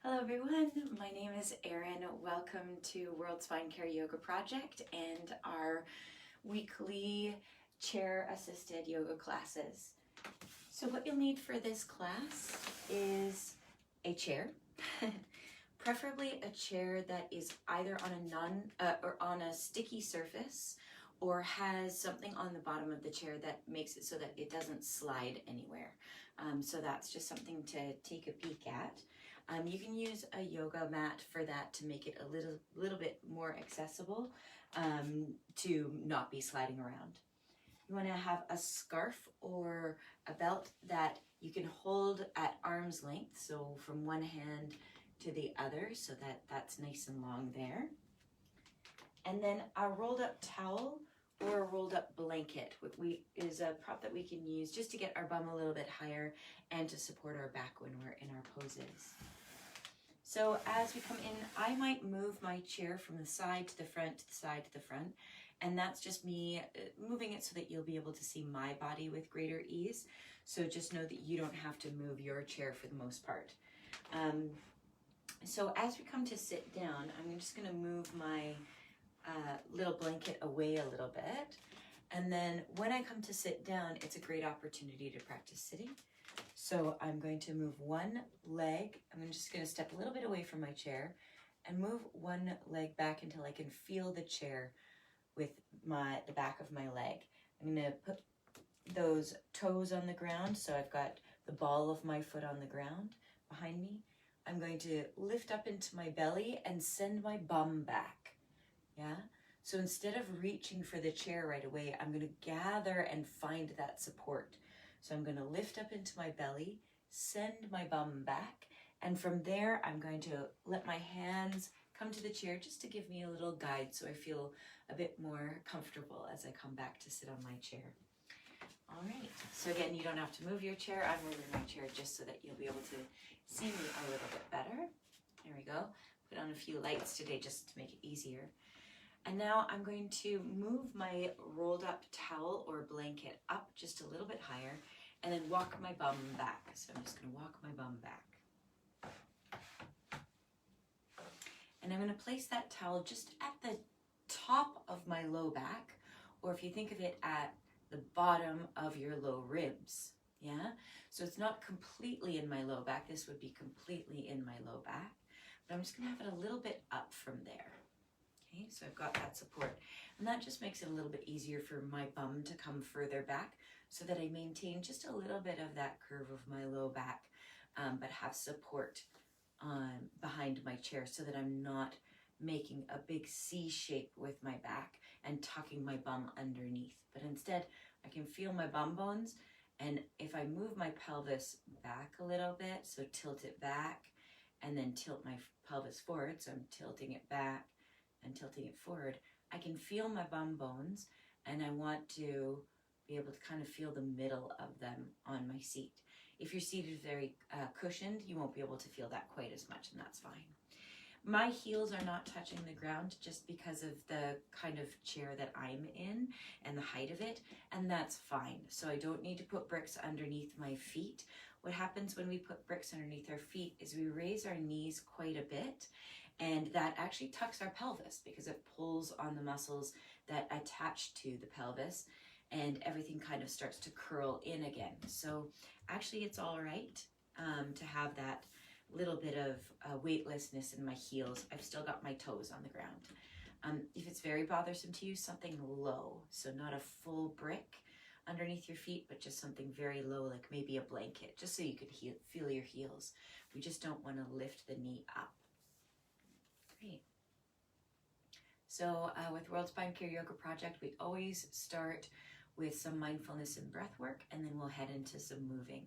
Hello everyone, my name is Erin. Welcome to World Spine Care Yoga Project and our weekly chair assisted yoga classes. So what you'll need for this class is a chair, preferably a chair that is either on on a sticky surface or has something on the bottom of the chair that makes it so that it doesn't slide anywhere. So that's just something to take a peek at. You can use a yoga mat for that to make it a little bit more accessible to not be sliding around. You want to have a scarf or a belt that you can hold at arm's length, so from one hand to the other, so that that's nice and long there. And then a rolled up towel or a rolled up blanket is a prop that we can use just to get our bum a little bit higher and to support our back when we're in our poses. So as we come in, I might move my chair from the side to the front, to the side to the front, and that's just me moving it so that you'll be able to see my body with greater ease. So just know that you don't have to move your chair for the most part. So as we come to sit down, I'm just going to move my little blanket away a little bit. And then when I come to sit down, it's a great opportunity to practice sitting. So I'm going to move one leg. I'm just going to step a little bit away from my chair and move one leg back until I can feel the chair with the back of my leg. I'm going to put those toes on the ground. So I've got the ball of my foot on the ground behind me. I'm going to lift up into my belly and send my bum back. Yeah. So instead of reaching for the chair right away, I'm going to gather and find that support. So I'm going to lift up into my belly, send my bum back, and from there I'm going to let my hands come to the chair just to give me a little guide so I feel a bit more comfortable as I come back to sit on my chair. All right, so again, you don't have to move your chair. I'm moving my chair just so that you'll be able to see me a little bit better. There we go. Put on a few lights today just to make it easier. And now I'm going to move my rolled up towel or blanket up just a little bit higher and then walk my bum back. So I'm just going to walk my bum back. And I'm going to place that towel just at the top of my low back, or if you think of it at the bottom of your low ribs. Yeah? So it's not completely in my low back. This would be completely in my low back. But I'm just going to have it a little bit up from there. Okay, so I've got that support, and that just makes it a little bit easier for my bum to come further back so that I maintain just a little bit of that curve of my low back, but have support behind my chair so that I'm not making a big C shape with my back and tucking my bum underneath. But instead, I can feel my bum bones, and if I move my pelvis back a little bit, so tilt it back and then tilt my pelvis forward, so I'm tilting it back and tilting it forward, I can feel my bum bones, and I want to be able to kind of feel the middle of them on my seat. If your seat is very cushioned, you won't be able to feel that quite as much, and that's fine. My heels are not touching the ground just because of the kind of chair that I'm in and the height of it, and that's fine. So I don't need to put bricks underneath my feet. What happens when we put bricks underneath our feet is we raise our knees quite a bit, and that actually tucks our pelvis because it pulls on the muscles that attach to the pelvis, and everything kind of starts to curl in again. So actually it's all right to have that little bit of weightlessness in my heels. I've still got my toes on the ground. If it's very bothersome to you, something low, so not a full brick underneath your feet, but just something very low, like maybe a blanket, just so you can feel your heels. We just don't want to lift the knee up. Great. So with World Spine Care Yoga Project, we always start with some mindfulness and breath work, and then we'll head into some moving.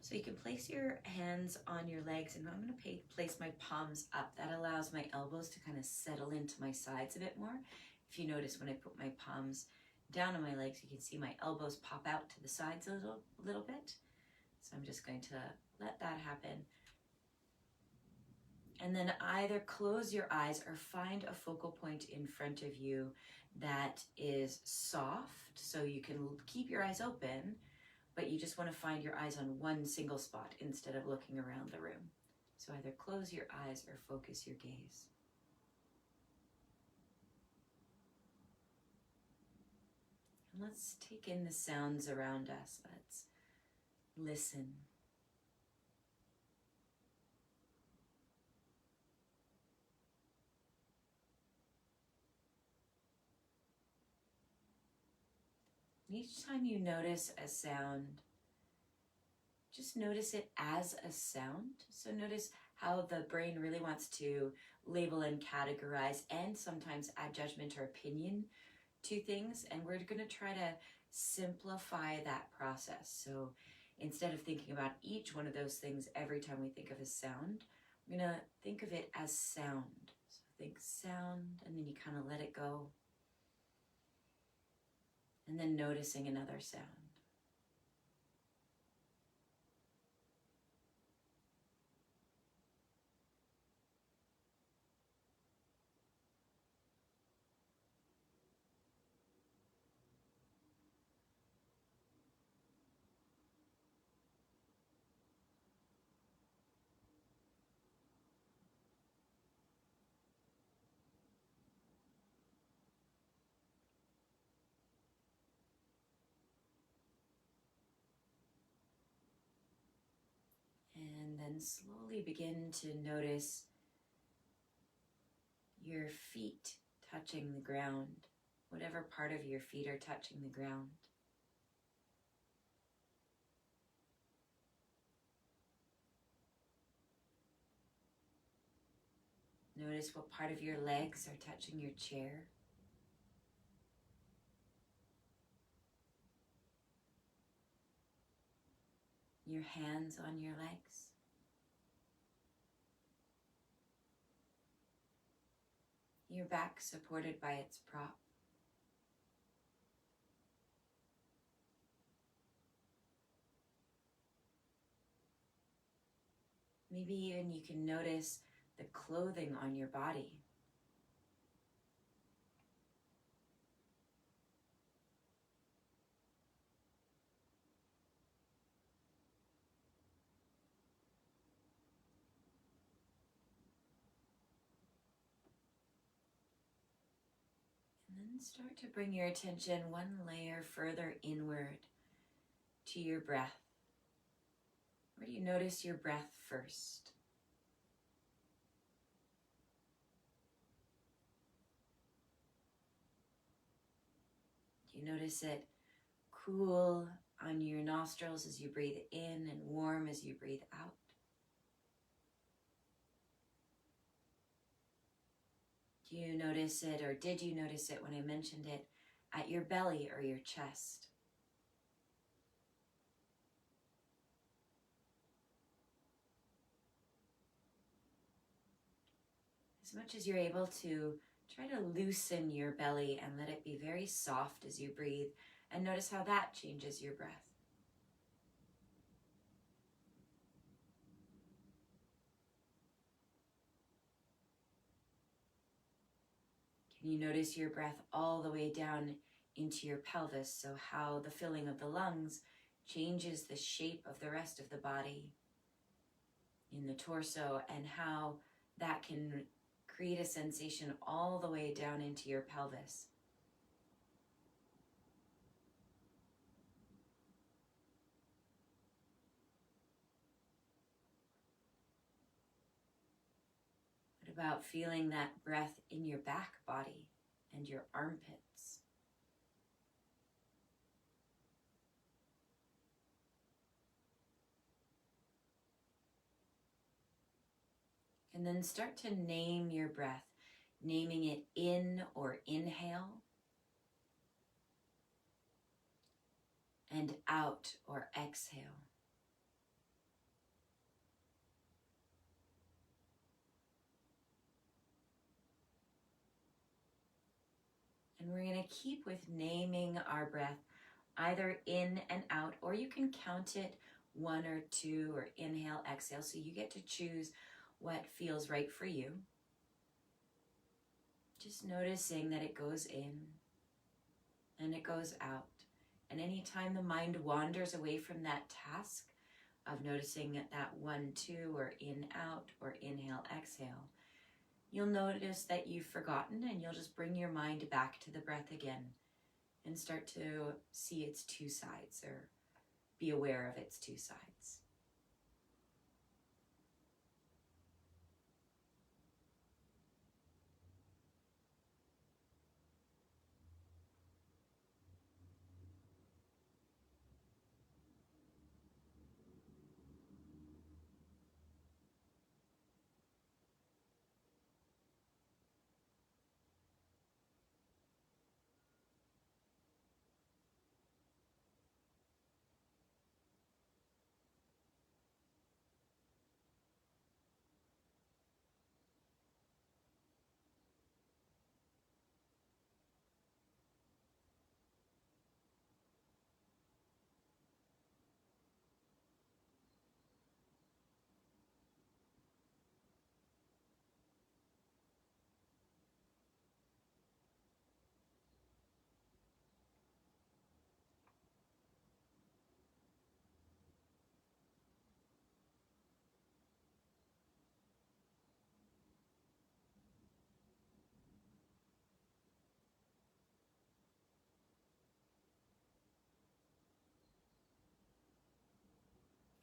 So you can place your hands on your legs, and I'm going to place my palms up. That allows my elbows to kind of settle into my sides a bit more. If you notice, when I put my palms down on my legs, you can see my elbows pop out to the sides a little bit. So I'm just going to let that happen. And then either close your eyes or find a focal point in front of you that is soft. So you can keep your eyes open, but you just want to find your eyes on one single spot instead of looking around the room. So either close your eyes or focus your gaze. And let's take in the sounds around us. Let's listen. Each time you notice a sound, just notice it as a sound. So notice how the brain really wants to label and categorize and sometimes add judgment or opinion to things. And we're going to try to simplify that process. So instead of thinking about each one of those things every time we think of a sound, we're going to think of it as sound. So think sound, and then you kind of let it go. And then noticing another sound. And then slowly begin to notice your feet touching the ground, whatever part of your feet are touching the ground. Notice what part of your legs are touching your chair. Your hands on your legs. Your back supported by its prop. Maybe even you can notice the clothing on your body. And then start to bring your attention one layer further inward to your breath. Where do you notice your breath first? Do you notice it cool on your nostrils as you breathe in and warm as you breathe out? Do you notice it, or did you notice it when I mentioned it, at your belly or your chest? As much as you're able to, try to loosen your belly and let it be very soft as you breathe, and notice how that changes your breath. Can you notice your breath all the way down into your pelvis, so how the filling of the lungs changes the shape of the rest of the body in the torso, and how that can create a sensation all the way down into your pelvis. What about feeling that breath in your back body and your armpits? And then start to name your breath, naming it in or inhale, and out or exhale. And we're going to keep with naming our breath, either in and out, or you can count it 1 or 2, or inhale, exhale, so you get to choose what feels right for you. Just noticing that it goes in and it goes out. And anytime the mind wanders away from that task of noticing that 1, 2, or in, out, or inhale, exhale, you'll notice that you've forgotten, and you'll just bring your mind back to the breath again and start to see its two sides, or be aware of its two sides.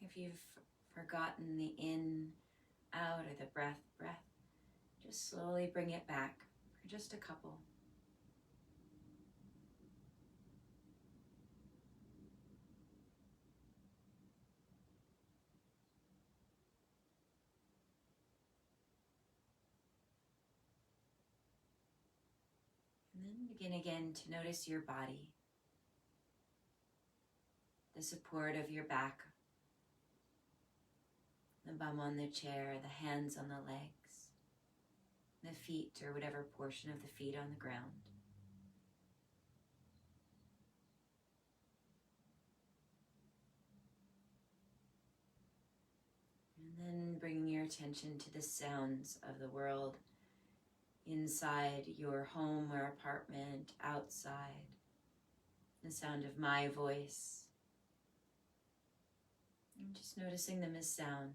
If you've forgotten the in, out, or the breath, just slowly bring it back for just a couple. And then begin again to notice your body, the support of your back, the bum on the chair, the hands on the legs, the feet, or whatever portion of the feet on the ground. And then bringing your attention to the sounds of the world inside your home or apartment, outside, the sound of my voice. And just noticing them as sound.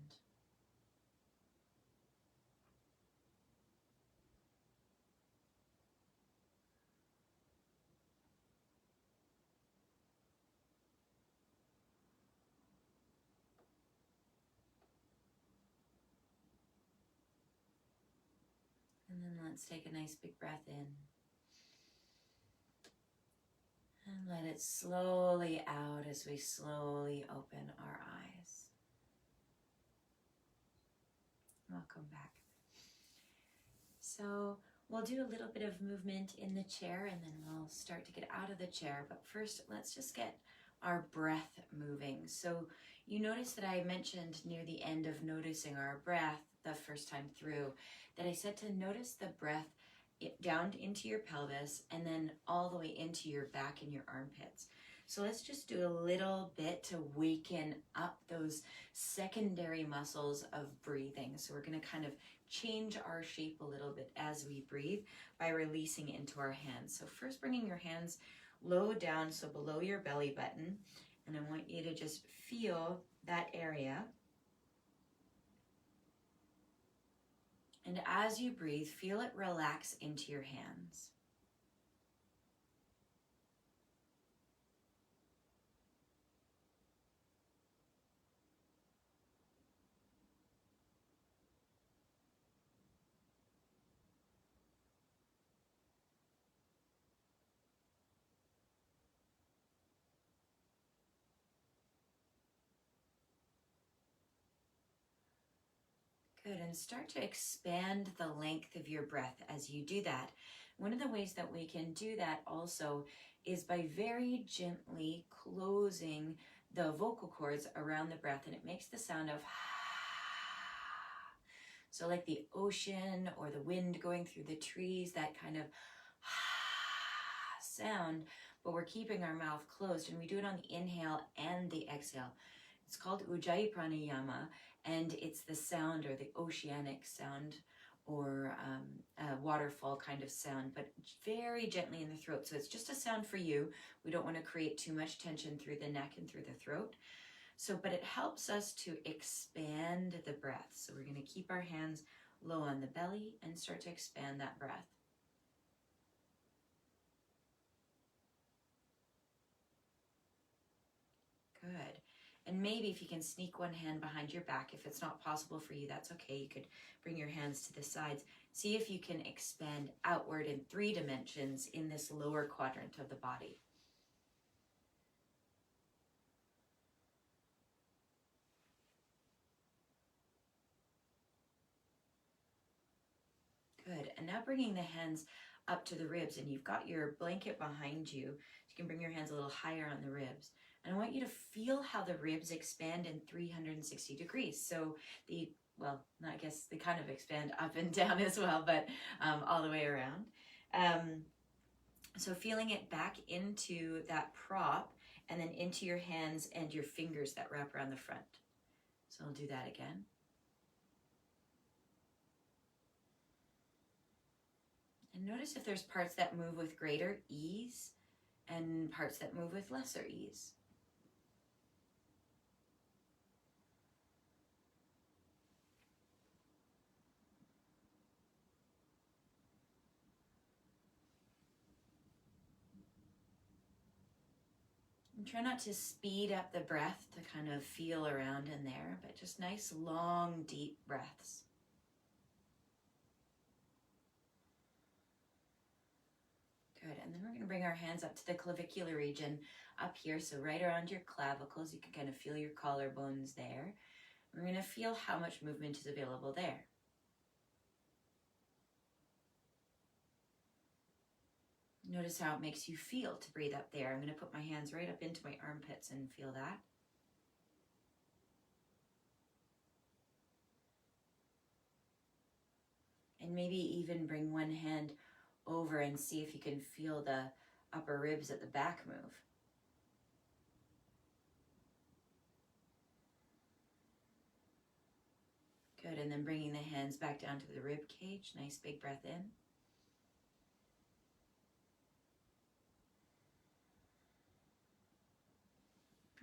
And then let's take a nice big breath in. And let it slowly out as we slowly open our eyes. Welcome back. So we'll do a little bit of movement in the chair, and then we'll start to get out of the chair. But first, let's just get our breath moving. So you notice that I mentioned near the end of noticing our breath the first time through, that I said to notice the breath down into your pelvis and then all the way into your back and your armpits. So let's just do a little bit to waken up those secondary muscles of breathing. So we're going to kind of change our shape a little bit as we breathe by releasing into our hands. So first bringing your hands low down, so below your belly button, and I want you to just feel that area. And as you breathe, feel it relax into your hands. Good, and start to expand the length of your breath as you do that. One of the ways that we can do that also is by very gently closing the vocal cords around the breath, and it makes the sound of so like the ocean or the wind going through the trees, that kind of sound, but we're keeping our mouth closed, and we do it on the inhale and the exhale. It's called Ujjayi Pranayama, and it's the sound or the oceanic sound or a waterfall kind of sound, but very gently in the throat. So it's just a sound for you. We don't want to create too much tension through the neck and through the throat. So, but it helps us to expand the breath. So we're going to keep our hands low on the belly and start to expand that breath. Good. And maybe if you can sneak one hand behind your back, if it's not possible for you, that's okay. You could bring your hands to the sides. See if you can expand outward in 3 dimensions in this lower quadrant of the body. Good. And now bringing the hands up to the ribs, and you've got your blanket behind you. You can bring your hands a little higher on the ribs. And I want you to feel how the ribs expand in 360 degrees. So well, I guess they kind of expand up and down as well, but all the way around. So feeling it back into that prop and then into your hands and your fingers that wrap around the front. So I'll do that again. And notice if there's parts that move with greater ease and parts that move with lesser ease. And try not to speed up the breath to kind of feel around in there, but just nice, long, deep breaths. Good, and then we're going to bring our hands up to the clavicular region up here, so right around your clavicles. You can kind of feel your collarbones there. We're going to feel how much movement is available there. Notice how it makes you feel to breathe up there. I'm going to put my hands right up into my armpits and feel that. And maybe even bring one hand over and see if you can feel the upper ribs at the back move. Good, and then bringing the hands back down to the rib cage. Nice big breath in.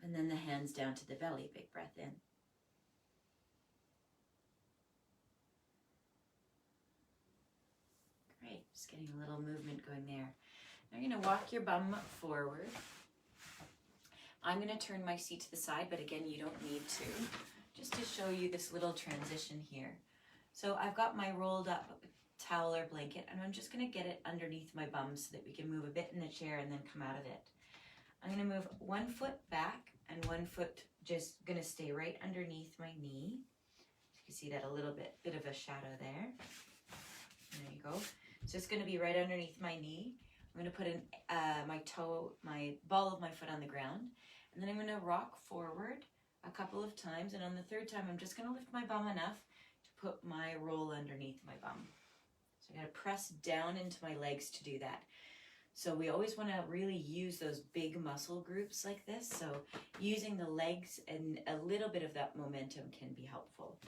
And then the hands down to the belly, big breath in. Great, just getting a little movement going there. Now you're going to walk your bum forward. I'm going to turn my seat to the side, but again, you don't need to. Just to show you this little transition here. So I've got my rolled up towel or blanket, and I'm just going to get it underneath my bum so that we can move a bit in the chair and then come out of it. I'm going to move 1 foot back and 1 foot just going to stay right underneath my knee. You can see that a little bit of a shadow there. There you go. So it's going to be right underneath my knee. I'm going to put my ball of my foot on the ground, and then I'm going to rock forward a couple of times, and on the 3rd time I'm just going to lift my bum enough to put my roll underneath my bum. So I'm going to press down into my legs to do that. So we always want to really use those big muscle groups like this. So using the legs and a little bit of that momentum can be helpful.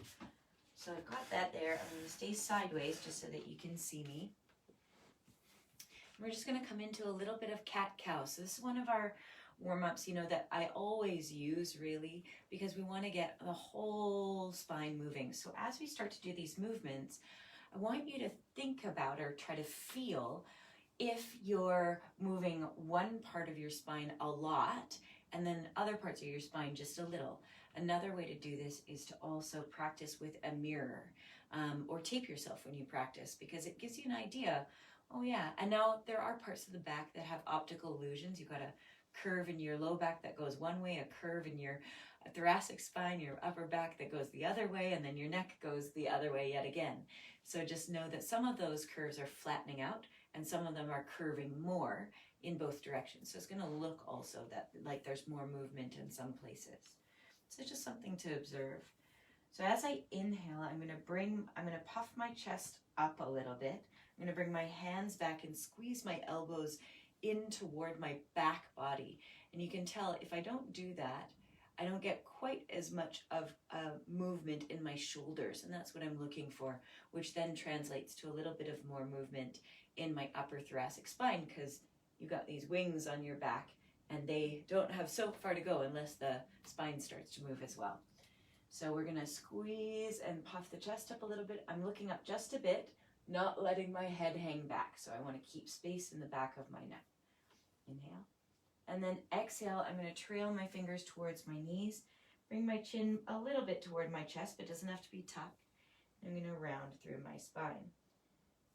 So I've got that there. I'm going to stay sideways just so that you can see me. We're just going to come into a little bit of cat-cow. So this is one of our warm-ups, that I always use really because we want to get the whole spine moving. So as we start to do these movements, I want you to think about or try to feel if you're moving one part of your spine a lot and then other parts of your spine just a little. Another way to do this is to also practice with a mirror or tape yourself when you practice, because it gives you an idea. Oh yeah, and now there are parts of the back that have optical illusions. You've got a curve in your low back that goes one way, a curve in your thoracic spine, your upper back that goes the other way, and then your neck goes the other way yet again. So just know that some of those curves are flattening out and some of them are curving more in both directions. So it's going to look also that like there's more movement in some places. So it's just something to observe. So as I inhale, I'm going to puff my chest up a little bit. I'm going to bring my hands back and squeeze my elbows in toward my back body. And you can tell if I don't do that, I don't get quite as much of a movement in my shoulders. And that's what I'm looking for, which then translates to a little bit of more movement in my upper thoracic spine, because you've got these wings on your back And they don't have so far to go unless the spine starts to move as well. So we're gonna squeeze and puff the chest up a little bit. I'm looking up just a bit, not letting my head hang back. So I wanna keep space in the back of my neck. Inhale. And then exhale, I'm gonna trail my fingers towards my knees, bring my chin a little bit toward my chest, but it doesn't have to be tucked. I'm gonna round through my spine.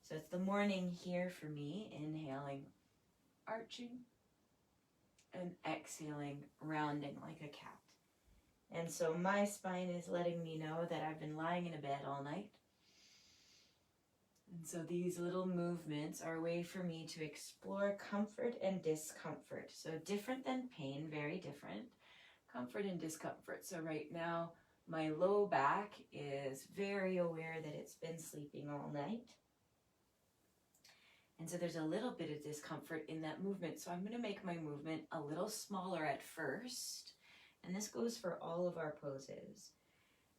So it's the morning here for me, inhaling, arching, and exhaling, rounding like a cat. And so my spine is letting me know that I've been lying in a bed all night. And so these little movements are a way for me to explore comfort and discomfort. So different than pain, very different. Comfort and discomfort. So right now, my low back is very aware that it's been sleeping all night. And so there's a little bit of discomfort in that movement. So I'm going to make my movement a little smaller at first. And this goes for all of our poses.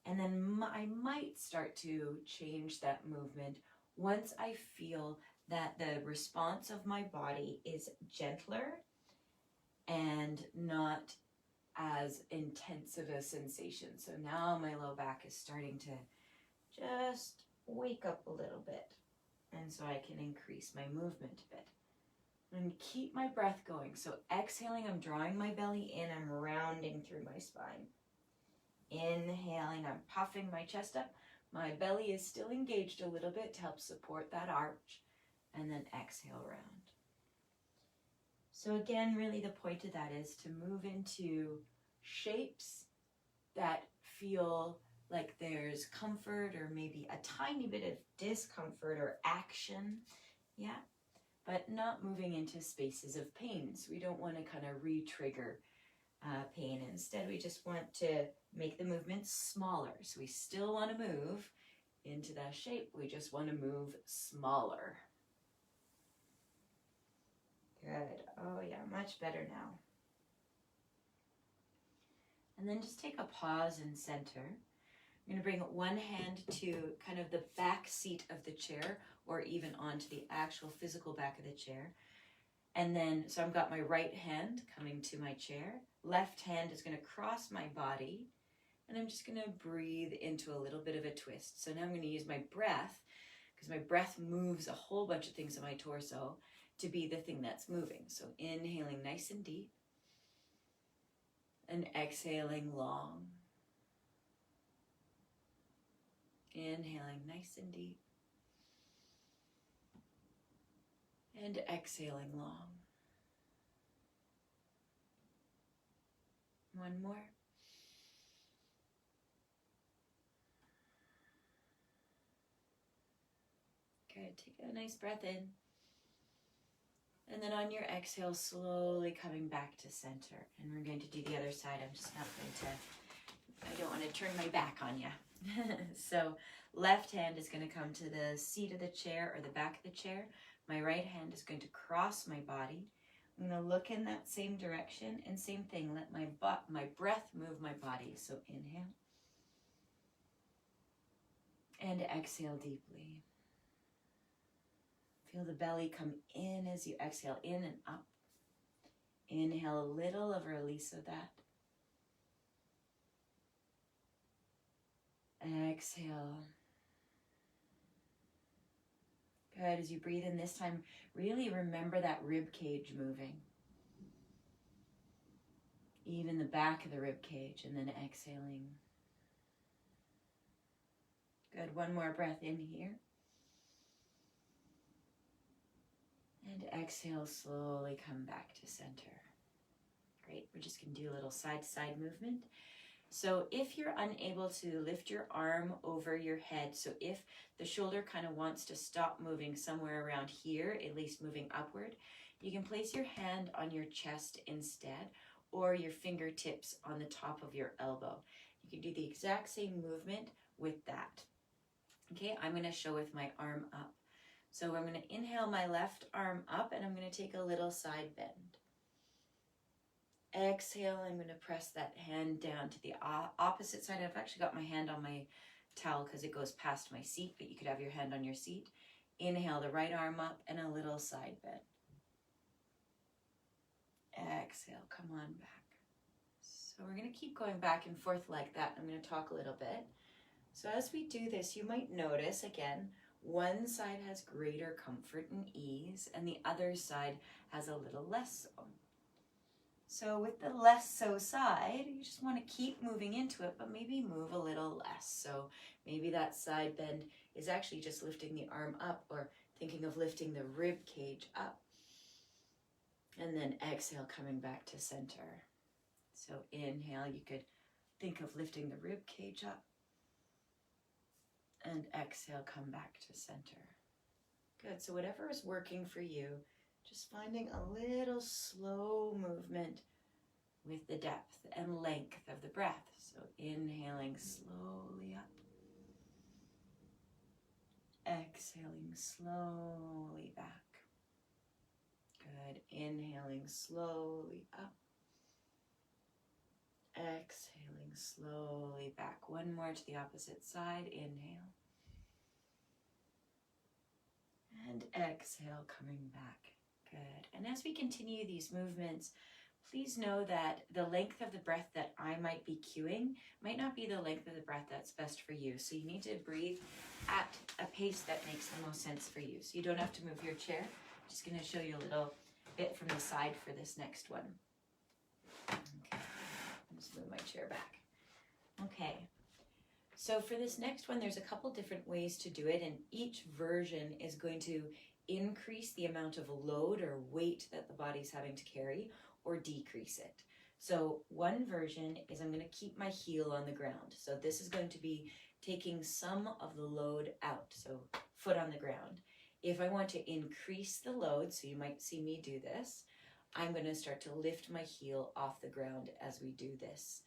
And then I might start to change that movement once I feel that the response of my body is gentler and not as intense of a sensation. So now my low back is starting to just wake up a little bit. And so I can increase my movement a bit. And keep my breath going. So exhaling, I'm drawing my belly in, I'm rounding through my spine. Inhaling, I'm puffing my chest up. My belly is still engaged a little bit to help support that arch. And then exhale, round. So again, really the point of that is to move into shapes that feel like there's comfort or maybe a tiny bit of discomfort or action, yeah, but not moving into spaces of pain. So we don't want to kind of re-trigger pain. Instead, we just want to make the movement smaller. So we still want to move into that shape. We just want to move smaller. Good. Oh yeah, much better now. And then just take a pause and center. I'm going to bring one hand to kind of the back seat of the chair or even onto the actual physical back of the chair. And then, so I've got my right hand coming to my chair. Left hand is going to cross my body. And I'm just going to breathe into a little bit of a twist. So now I'm going to use my breath, because my breath moves a whole bunch of things in my torso, to be the thing that's moving. So inhaling nice and deep. And exhaling long. Inhaling nice and deep. And exhaling long. One more. Good. Take a nice breath in. And then on your exhale, slowly coming back to center. And we're going to do the other side. I'm just not going to, I don't want to turn my back on you. So left hand is going to come to the seat of the chair or the back of the chair. My right hand is going to cross my body. I'm going to look in that same direction and same thing. Let my breath move my body. So inhale. And exhale deeply. Feel the belly come in as you exhale, in and up. Inhale a little of a release of that. Exhale. Good. As you breathe in this time, really remember that rib cage moving. Even the back of the rib cage, and then exhaling. Good. One more breath in here. And exhale, slowly come back to center. Great. We're just going to do a little side-to-side movement. So if you're unable to lift your arm over your head, so if the shoulder kind of wants to stop moving somewhere around here, at least moving upward, you can place your hand on your chest instead, or your fingertips on the top of your elbow. You can do the exact same movement with that. Okay, I'm going to show with my arm up. So I'm going to inhale my left arm up, and I'm going to take a little side bend. Exhale, I'm going to press that hand down to the opposite side. I've actually got my hand on my towel because it goes past my seat, but you could have your hand on your seat. Inhale the right arm up and a little side bend. exhale, come on back. So we're going to keep going back and forth like that. I'm going to talk a little bit. So as we do this, you might notice, again, one side has greater comfort and ease, and the other side has a little less so. So with the less so side, you just want to keep moving into it, but maybe move a little less. So maybe that side bend is actually just lifting the arm up, or thinking of lifting the rib cage up. And then exhale, coming back to center. So inhale, you could think of lifting the rib cage up. And exhale, come back to center. Good, so whatever is working for you, just finding a little slow movement with the depth and length of the breath. So inhaling slowly up. Exhaling slowly back. Good, inhaling slowly up. Exhaling slowly back. One more to the opposite side. Inhale. And exhale, coming back. Good. And as we continue these movements, please know that the length of the breath that I might be cueing might not be the length of the breath that's best for you. So you need to breathe at a pace that makes the most sense for you. So you don't have to move your chair. I'm just going to show you a little bit from the side for this next one. Okay. I'll just move my chair back. Okay. So for this next one, there's a couple different ways to do it, and each version is going to increase the amount of load or weight that the body's having to carry, or decrease it. So one version is I'm going to keep my heel on the ground. So this is going to be taking some of the load out, so foot on the ground. If I want to increase the load, so you might see me do this, I'm going to start to lift my heel off the ground as we do this.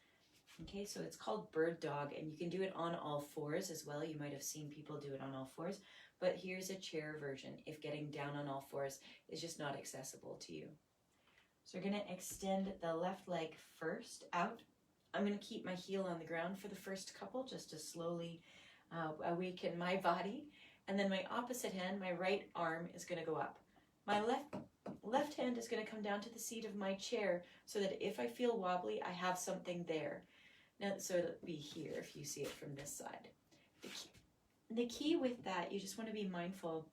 Okay, so it's called bird dog, and you can do it on all fours as well. You might have seen people do it on all fours, but here's a chair version if getting down on all fours is just not accessible to you. So we're going to extend the left leg first out. I'm going to keep my heel on the ground for the first couple just to slowly awaken my body. And then my opposite hand, my right arm, is going to go up. My left hand is going to come down to the seat of my chair so that if I feel wobbly, I have something there. Now, so it'll be here if you see it from this side. The key with that, you just want to be mindful.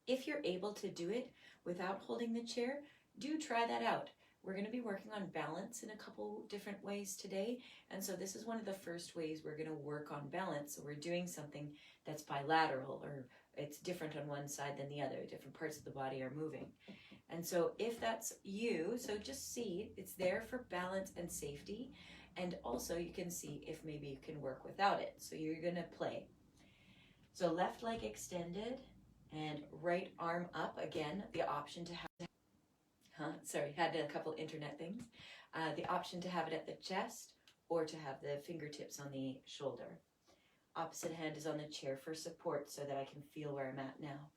If you're able to do it without holding the chair, do try that out. We're going to be working on balance in a couple different ways today. And so this is one of the first ways we're going to work on balance. So we're doing something that's bilateral, or it's different on one side than the other. Different parts of the body are moving. And so if that's you, so just see it's there for balance and safety. And also you can see if maybe you can work without it. So you're going to play. So left leg extended and right arm up. Again, the option to have had a couple internet things. The option to have it at the chest or to have the fingertips on the shoulder. Opposite hand is on the chair for support so that I can feel where I'm at now.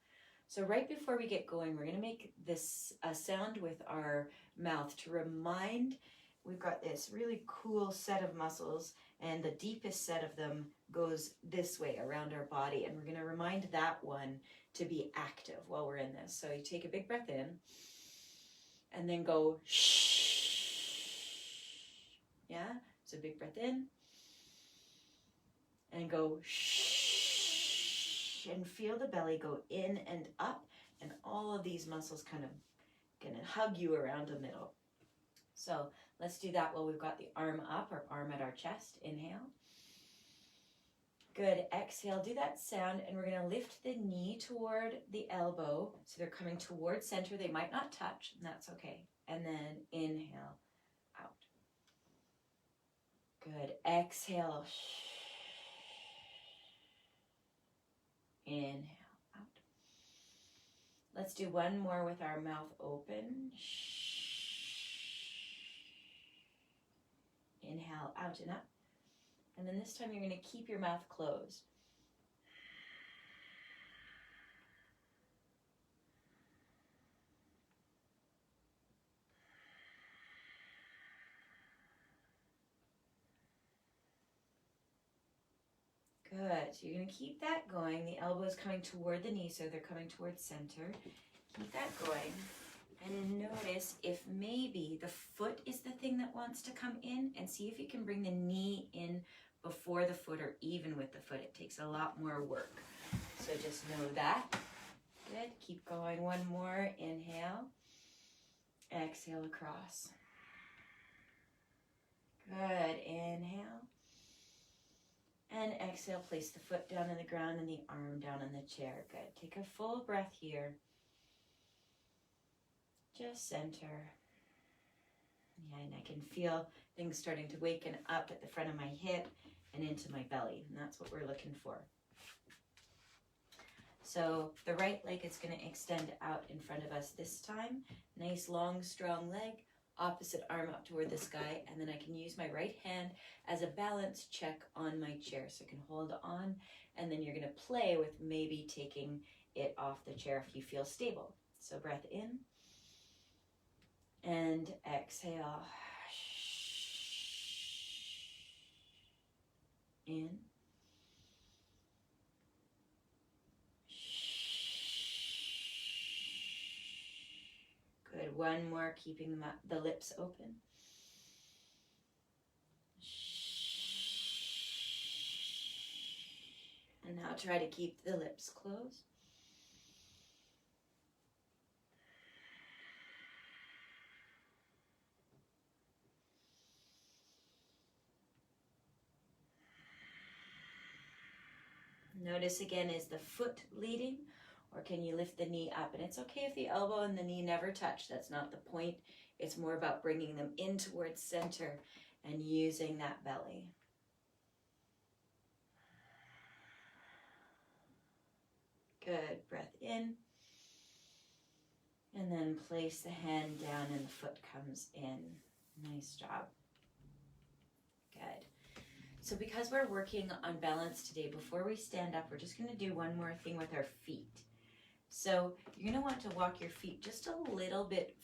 So right before we get going, we're going to make this a sound with our mouth to remind we've got this really cool set of muscles, and the deepest set of them goes this way around our body, and we're going to remind that one to be active while we're in this. So you take a big breath in, and then go shh. Yeah? So big breath in, and go shh. And feel the belly go in and up, and all of these muscles kind of gonna hug you around the middle. So let's do that while we've got the arm up, or arm at our chest. Inhale. Good. Exhale. Do that sound, and we're going to lift the knee toward the elbow. So they're coming toward center. They might not touch, and that's okay. And then inhale out. Good. Exhale. Inhale out. Let's do one more with our mouth open. Inhale out and up. And then this time you're going to keep your mouth closed. Good. So you're going to keep that going. The elbow is coming toward the knee, so they're coming towards center. Keep that going. And notice if maybe the foot is the thing that wants to come in, and see if you can bring the knee in before the foot or even with the foot. It takes a lot more work. So just know that. Good. Keep going. One more. Inhale. Exhale across. Good. Inhale. And exhale. Place the foot down on the ground and the arm down on the chair. Good. Take a full breath here. Just center. Yeah, and I can feel things starting to waken up at the front of my hip and into my belly. And that's what we're looking for. So the right leg is going to extend out in front of us this time. Nice, long, strong leg. Opposite arm up toward the sky. And then I can use my right hand as a balance check on my chair. So I can hold on. And then you're going to play with maybe taking it off the chair if you feel stable. So breath in. And exhale. In. Good. One more, keeping the lips open. And now try to keep the lips closed. Notice again, is the foot leading, or can you lift the knee up? And it's okay if the elbow and the knee never touch. That's not the point. It's more about bringing them in towards center and using that belly. Good. Breath in. And then place the hand down and the foot comes in. Nice job. Good. So because we're working on balance today, before we stand up, we're just going to do one more thing with our feet. So you're going to want to walk your feet just a little bit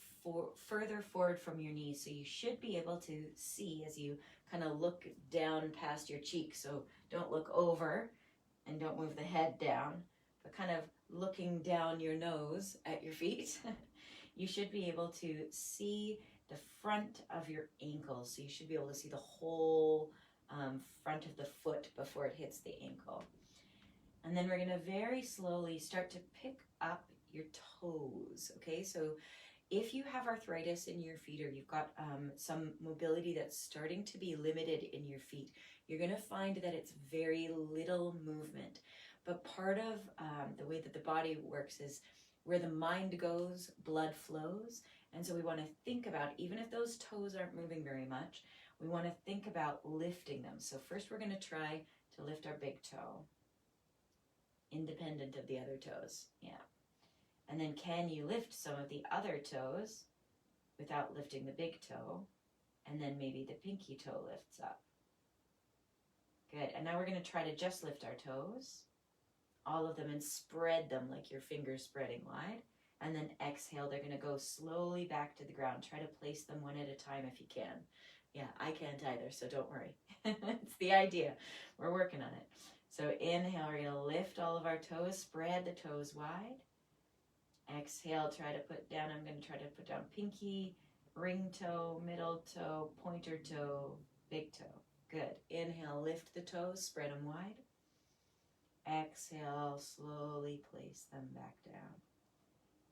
further forward from your knees. So you should be able to see as you kind of look down past your cheeks. So don't look over and don't move the head down, but kind of looking down your nose at your feet. You should be able to see the front of your ankles. So you should be able to see the whole front of the foot before it hits the ankle. And then we're going to very slowly start to pick up your toes. Okay, so if you have arthritis in your feet, or you've got some mobility that's starting to be limited in your feet, you're going to find that it's very little movement. But part of the way that the body works is where the mind goes, blood flows. And so we want to think about, even if those toes aren't moving very much, we want to think about lifting them. So first we're going to try to lift our big toe, independent of the other toes. Yeah. And then can you lift some of the other toes without lifting the big toe? And then maybe the pinky toe lifts up. Good. And now we're going to try to just lift our toes, all of them, and spread them like your fingers spreading wide. And then exhale, they're going to go slowly back to the ground. Try to place them one at a time if you can. Yeah, I can't either, so don't worry. It's the idea. We're working on it. So inhale, we're going to lift all of our toes, spread the toes wide. Exhale, try to put down, I'm going to try to put down pinky, ring toe, middle toe, pointer toe, big toe. Good. Inhale, lift the toes, spread them wide. Exhale, slowly place them back down.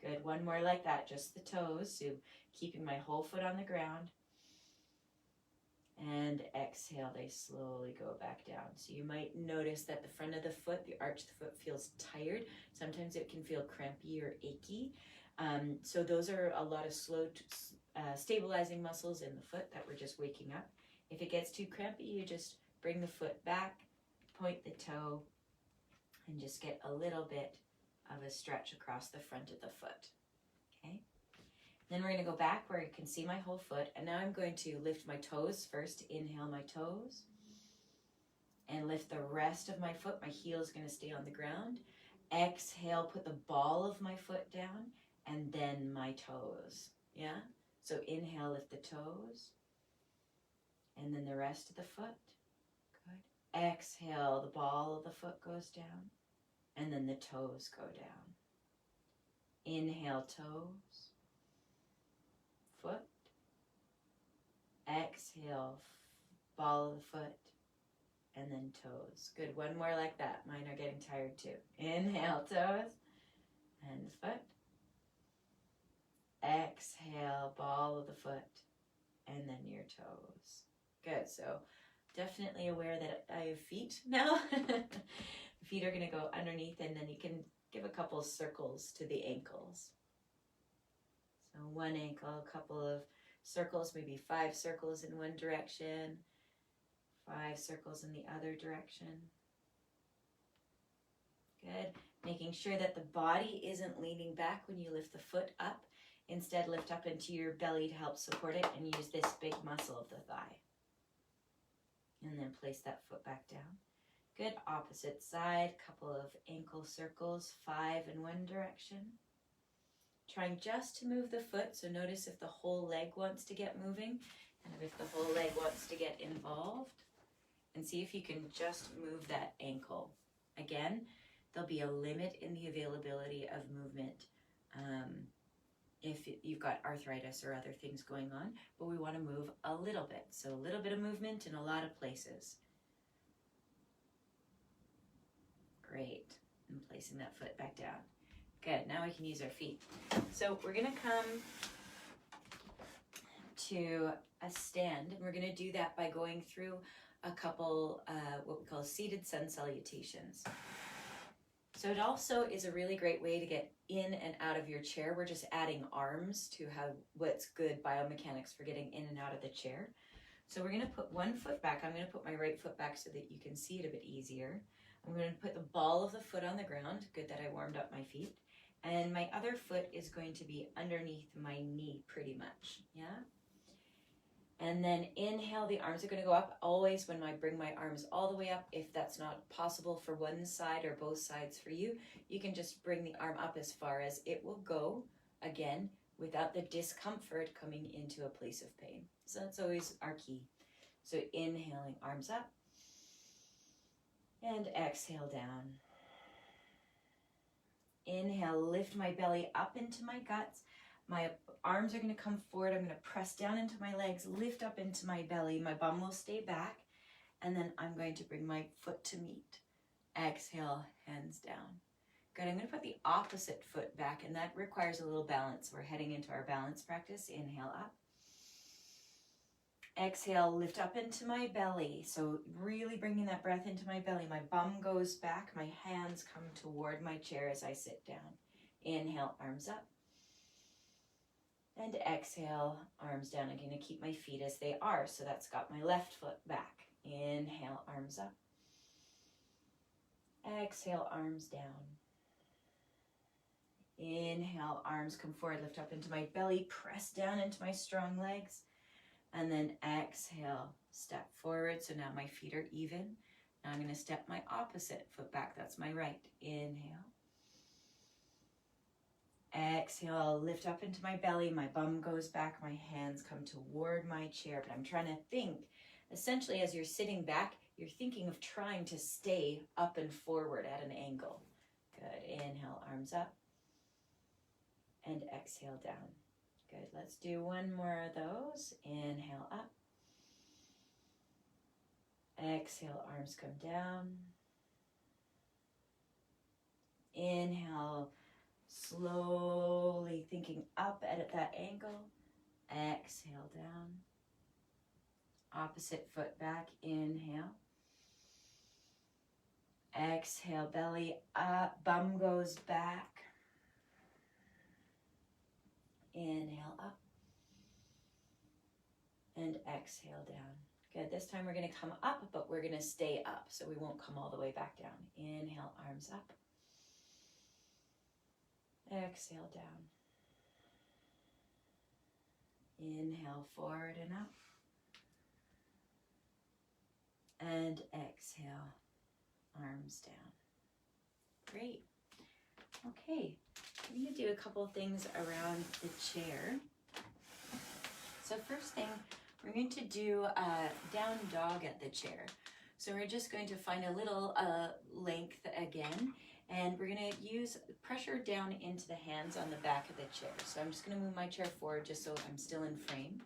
Good. One more like that, just the toes. So keeping my whole foot on the ground. And exhale, they slowly go back down. So you might notice that the front of the foot, the arch of the foot, feels tired. Sometimes it can feel crampy or achy. So those are a lot of slow stabilizing muscles in the foot that we're just waking up. If it gets too crampy, you just bring the foot back, point the toe, and just get a little bit of a stretch across the front of the foot. Okay? Then we're going to go back where you can see my whole foot. And now I'm going to lift my toes first. Inhale my toes. And lift the rest of my foot. My heel is going to stay on the ground. Exhale, put the ball of my foot down. And then my toes. Yeah? So inhale, lift the toes. And then the rest of the foot. Good. Exhale, the ball of the foot goes down. And then the toes go down. Inhale, toes. foot. Exhale, ball of the foot, and then toes. Good, one more like that. Mine are getting tired too. Inhale, toes, and foot. Exhale, ball of the foot, and then your toes. Good, so definitely aware that I have feet now. Feet are going to go underneath, and then you can give a couple circles to the ankles. So one ankle, a couple of circles, maybe 5 circles in one direction, 5 circles in the other direction. Good. Making sure that the body isn't leaning back when you lift the foot up. Instead, lift up into your belly to help support it and use this big muscle of the thigh. And then place that foot back down. Good. Opposite side, couple of ankle circles, 5 in one direction. Trying just to move the foot, so notice if the whole leg wants to get moving and if the whole leg wants to get involved. And see if you can just move that ankle. Again, there'll be a limit in the availability of movement if you've got arthritis or other things going on, but we want to move a little bit. So a little bit of movement in a lot of places. Great. And placing that foot back down. Good, now we can use our feet. So we're gonna come to a stand, and we're gonna do that by going through a couple, what we call seated sun salutations. So it also is a really great way to get in and out of your chair. We're just adding arms to what's good biomechanics for getting in and out of the chair. So we're gonna put one foot back. I'm gonna put my right foot back so that you can see it a bit easier. I'm gonna put the ball of the foot on the ground. Good that I warmed up my feet. And my other foot is going to be underneath my knee pretty much, yeah? And then inhale, the arms are going to go up. Always when I bring my arms all the way up, if that's not possible for one side or both sides for you, you can just bring the arm up as far as it will go, again, without the discomfort coming into a place of pain. So that's always our key. So inhaling, arms up, and exhale down. Inhale, lift my belly up into my guts. My arms are going to come forward. I'm going to press down into my legs, lift up into my belly. My bum will stay back. And then I'm going to bring my foot to meet. Exhale, hands down. Good. I'm going to put the opposite foot back, and that requires a little balance. We're heading into our balance practice. Inhale up. Exhale, lift up into my belly. So really bringing that breath into my belly. My bum goes back. My hands come toward my chair as I sit down. Inhale, arms up. And exhale, arms down. I'm going to keep my feet as they are. So that's got my left foot back. Inhale, arms up. Exhale, arms down. Inhale, arms come forward, lift up into my belly, press down into my strong legs. And then exhale, step forward. So now my feet are even. Now I'm going to step my opposite foot back. That's my right. Inhale. Exhale, lift up into my belly. My bum goes back. My hands come toward my chair. But I'm trying to think. Essentially, as you're sitting back, you're thinking of trying to stay up and forward at an angle. Good. Inhale, arms up. And exhale down. Good. Let's do one more of those. Inhale up. Exhale, arms come down. Inhale, slowly thinking up at that angle. Exhale down. Opposite foot back. Inhale. Exhale, belly up, bum goes back. Inhale up. And exhale down. Good. This time we're going to come up, but we're going to stay up, so we won't come all the way back down. Inhale, arms up. Exhale down. Inhale, forward and up. And exhale, arms down. Great. Okay, I'm going to do a couple of things around the chair. So first thing, we're going to do a down dog at the chair. So we're just going to find a little length again, And we're going to use pressure down into the hands on the back of the chair. So I'm just going to move my chair forward just so I'm still in frame.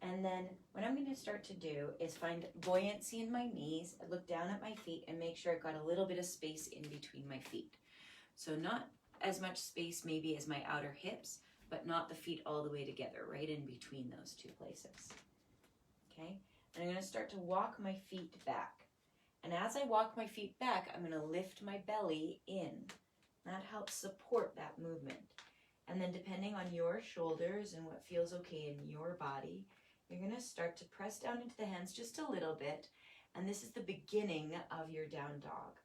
And then what I'm going to start to do is find buoyancy in my knees, look down at my feet, and make sure I've got a little bit of space in between my feet. So not as much space maybe as my outer hips, but not the feet all the way together, right in between those two places. Okay? And I'm going to start to walk my feet back. And as I walk my feet back, I'm going to lift my belly in. That helps support that movement. And then depending on your shoulders and what feels okay in your body, you're going to start to press down into the hands just a little bit. And this is the beginning of your down dog.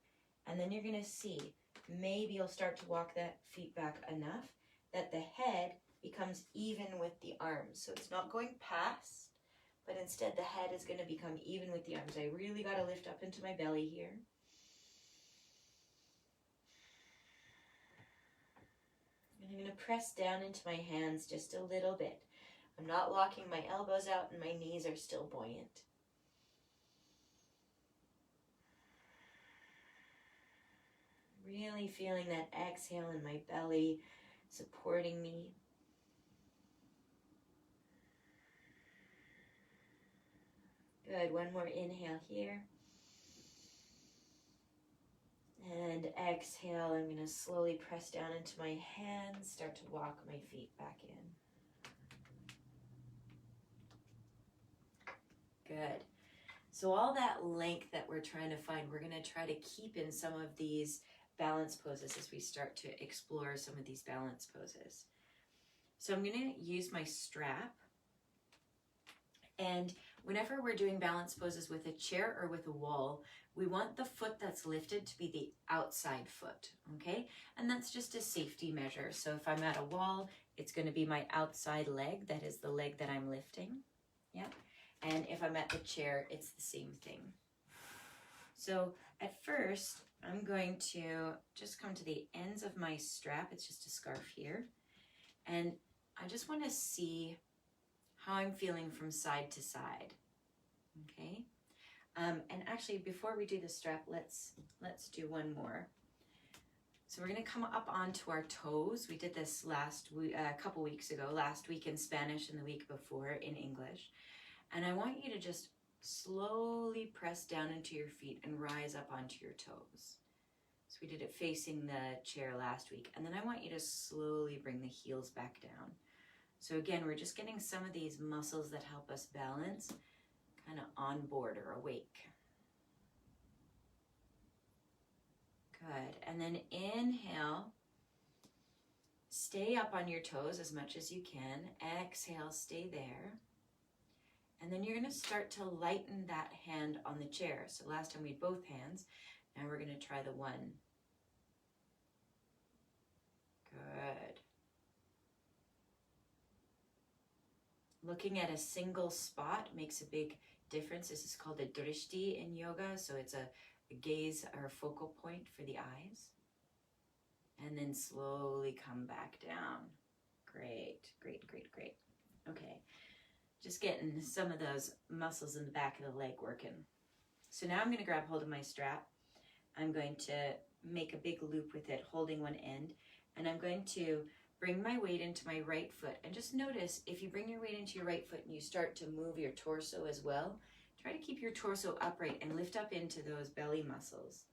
And then you're going to see, maybe you'll start to walk that feet back enough that the head becomes even with the arms. So it's not going past, but instead the head is going to become even with the arms. I really got to lift up into my belly here. And I'm going to press down into my hands just a little bit. I'm not locking my elbows out and my knees are still buoyant. Really feeling that exhale in my belly supporting me. Good, one more inhale here. And exhale, I'm going to slowly press down into my hands, start to walk my feet back in. Good. So all that length that we're trying to find, we're going to try to keep in some of these balance poses as we start to explore some of these balance poses. So I'm going to use my strap. And whenever we're doing balance poses with a chair or with a wall, we want the foot that's lifted to be the outside foot, okay? And that's just a safety measure. So if I'm at a wall, it's going to be my outside leg. That is the leg that I'm lifting, yeah? And if I'm at the chair, it's the same thing. So at first, I'm going to just come to the ends of my strap. It's just a scarf here. And I just want to see how I'm feeling from side to side, okay? And actually, before we do the strap, let's do one more. So we're going to come up onto our toes. We did this a couple weeks ago, last week in Spanish and the week before in English. And I want you to just slowly press down into your feet and rise up onto your toes. So we did it facing the chair last week. And then I want you to slowly bring the heels back down. So again, we're just getting some of these muscles that help us balance kind of on board or awake. Good. And then inhale. Stay up on your toes as much as you can. Exhale, stay there. And then you're going to start to lighten that hand on the chair. So last time we had both hands. Now we're going to try the one. Good. Looking at a single spot makes a big difference. This is called a drishti in yoga. So it's a gaze or a focal point for the eyes. And then slowly come back down. Great, great, great, great. Okay. Just getting some of those muscles in the back of the leg working. So now I'm going to grab hold of my strap. I'm going to make a big loop with it, holding one end. And I'm going to bring my weight into my right foot. And just notice, if you bring your weight into your right foot and you start to move your torso as well, try to keep your torso upright and lift up into those belly muscles.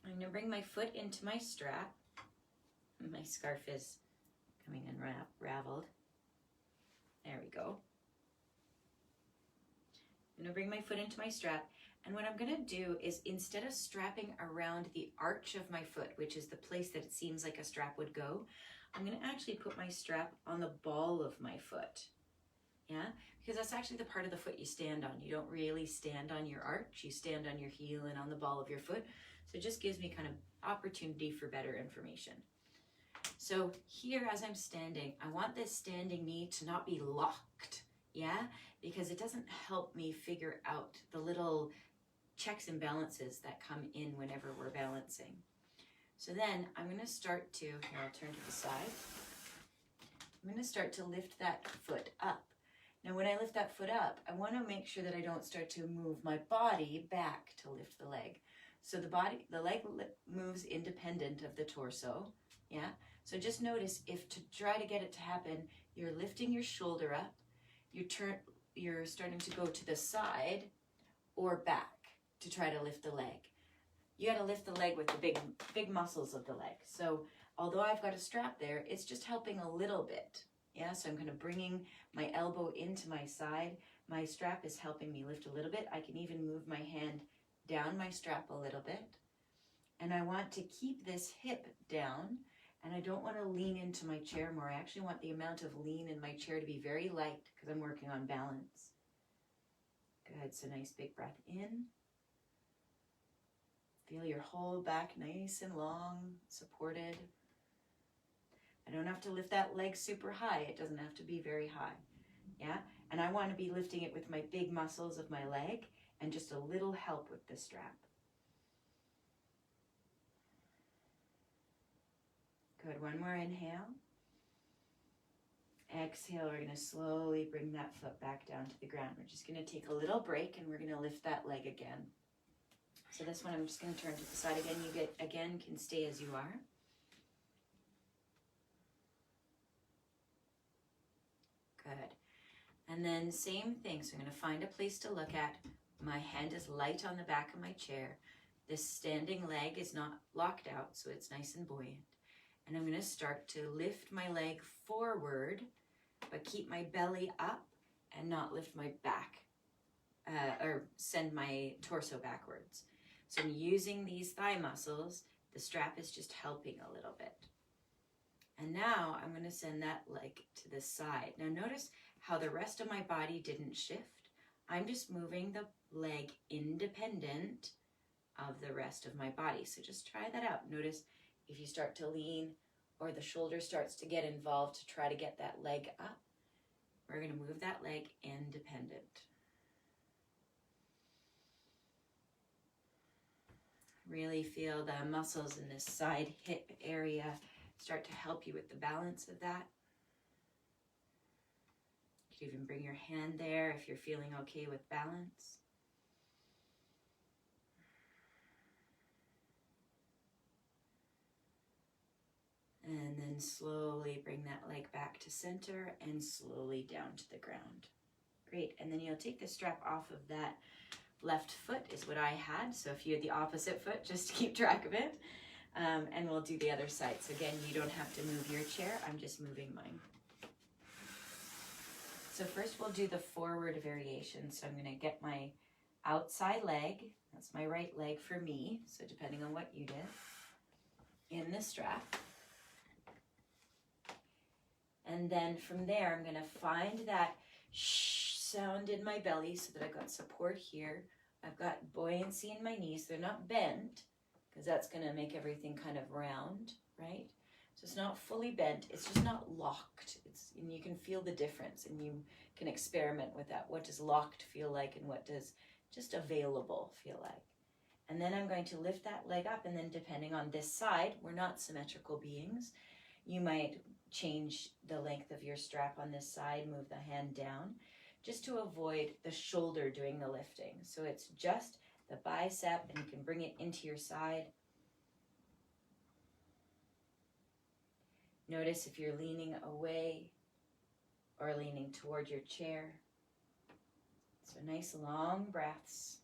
I'm going to bring my foot into my strap. My scarf is coming unraveled. There we go. I'm going to bring my foot into my strap. And what I'm going to do is, instead of strapping around the arch of my foot, which is the place that it seems like a strap would go, I'm going to actually put my strap on the ball of my foot. Yeah? Because that's actually the part of the foot you stand on. You don't really stand on your arch. You stand on your heel and on the ball of your foot. So it just gives me kind of opportunity for better information. So here, as I'm standing, I want this standing knee to not be locked, yeah? Because it doesn't help me figure out the little checks and balances that come in whenever we're balancing. So then I'm going to start to, here I'll turn to the side. I'm going to start to lift that foot up. Now when I lift that foot up, I want to make sure that I don't start to move my body back to lift the leg. So the leg moves moves independent of the torso. Yeah. So just notice if to try to get it to happen, you're lifting your shoulder up, you're starting to go to the side or back to try to lift the leg. You got to lift the leg with the big muscles of the leg. So although I've got a strap there, it's just helping a little bit. Yeah, so I'm kind of bringing my elbow into my side. My strap is helping me lift a little bit. I can even move my hand down my strap a little bit. And I want to keep this hip down, and I don't want to lean into my chair more. I actually want the amount of lean in my chair to be very light because I'm working on balance. Good, so nice big breath in. Feel your whole back nice and long, supported. I don't have to lift that leg super high. It doesn't have to be very high. Yeah, and I want to be lifting it with my big muscles of my leg and just a little help with the strap. Good, one more inhale. Exhale, we're going to slowly bring that foot back down to the ground. We're just going to take a little break and we're going to lift that leg again. So this one I'm just going to turn to the side again. You can stay as you are. Good. And then same thing. So I'm going to find a place to look at. My hand is light on the back of my chair. This standing leg is not locked out, so it's nice and buoyant. And I'm going to start to lift my leg forward, but keep my belly up and not lift my back or send my torso backwards. So I'm using these thigh muscles. The strap is just helping a little bit. And now I'm going to send that leg to the side. Now notice how the rest of my body didn't shift. I'm just moving the leg independent of the rest of my body. So just try that out. Notice if you start to lean or the shoulder starts to get involved to try to get that leg up, we're going to move that leg independent. Really feel the muscles in this side hip area start to help you with the balance of that. You can even bring your hand there if you're feeling okay with balance. And then slowly bring that leg back to center and slowly down to the ground. Great, and then you'll take the strap off of that left foot is what I had. So if you had the opposite foot, just keep track of it. And we'll do the other side. So again, you don't have to move your chair. I'm just moving mine. So first we'll do the forward variation. So I'm going to get my outside leg. That's my right leg for me. So depending on what you did. In the strap. And then from there, I'm going to find that shh sound in my belly so that I've got support here. I've got buoyancy in my knees. They're not bent because that's going to make everything kind of round, right? So it's not fully bent. It's just not locked. And you can feel the difference and you can experiment with that. What does locked feel like and what does just available feel like? And then I'm going to lift that leg up, and then depending on this side, we're not symmetrical beings. You might change the length of your strap on this side, move the hand down, just to avoid the shoulder doing the lifting. So it's just the bicep, and you can bring it into your side. Notice if you're leaning away or leaning toward your chair. So nice long breaths.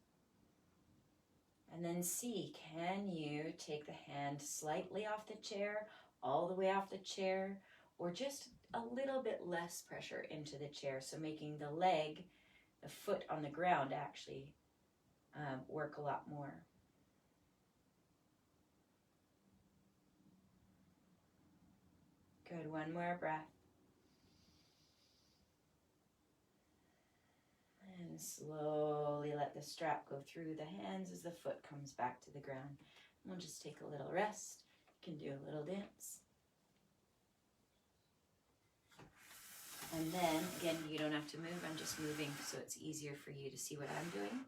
And then see, can you take the hand slightly off the chair, all the way off the chair, or just a little bit less pressure into the chair. So making the leg, the foot on the ground actually work a lot more. Good, one more breath. And slowly let the strap go through the hands as the foot comes back to the ground. We'll just take a little rest. You can do a little dance. And then, again, you don't have to move. I'm just moving so it's easier for you to see what I'm doing.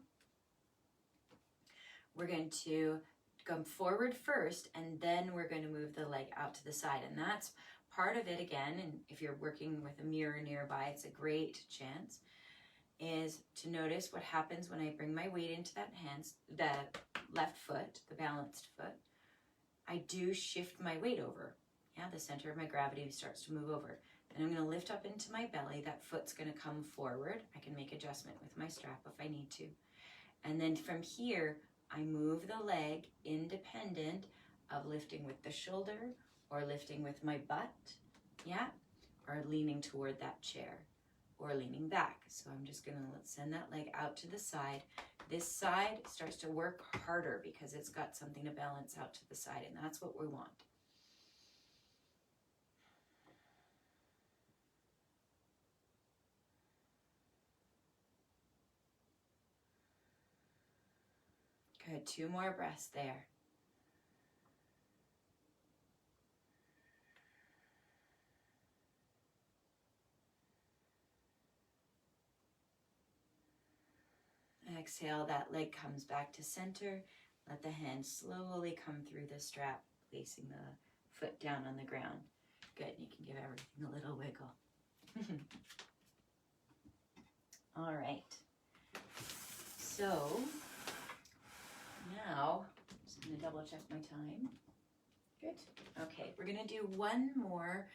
We're going to come forward first, and then we're going to move the leg out to the side. And that's part of it again. And if you're working with a mirror nearby, it's a great chance, is to notice what happens when I bring my weight into that left foot, the balanced foot. I do shift my weight over. Yeah, the center of my gravity starts to move over. Then I'm going to lift up into my belly. That foot's going to come forward. I can make adjustment with my strap if I need to. And then from here, I move the leg independent of lifting with the shoulder or lifting with my butt, yeah, or leaning toward that chair or leaning back. So I'm just going to send that leg out to the side. This side starts to work harder because it's got something to balance out to the side, and that's what we want. Good, 2 more breaths there. Exhale, that leg comes back to center. Let the hand slowly come through the strap, placing the foot down on the ground. Good, you can give everything a little wiggle. All right. So, now, just going to double check my time. Good. Okay, we're going to do one more,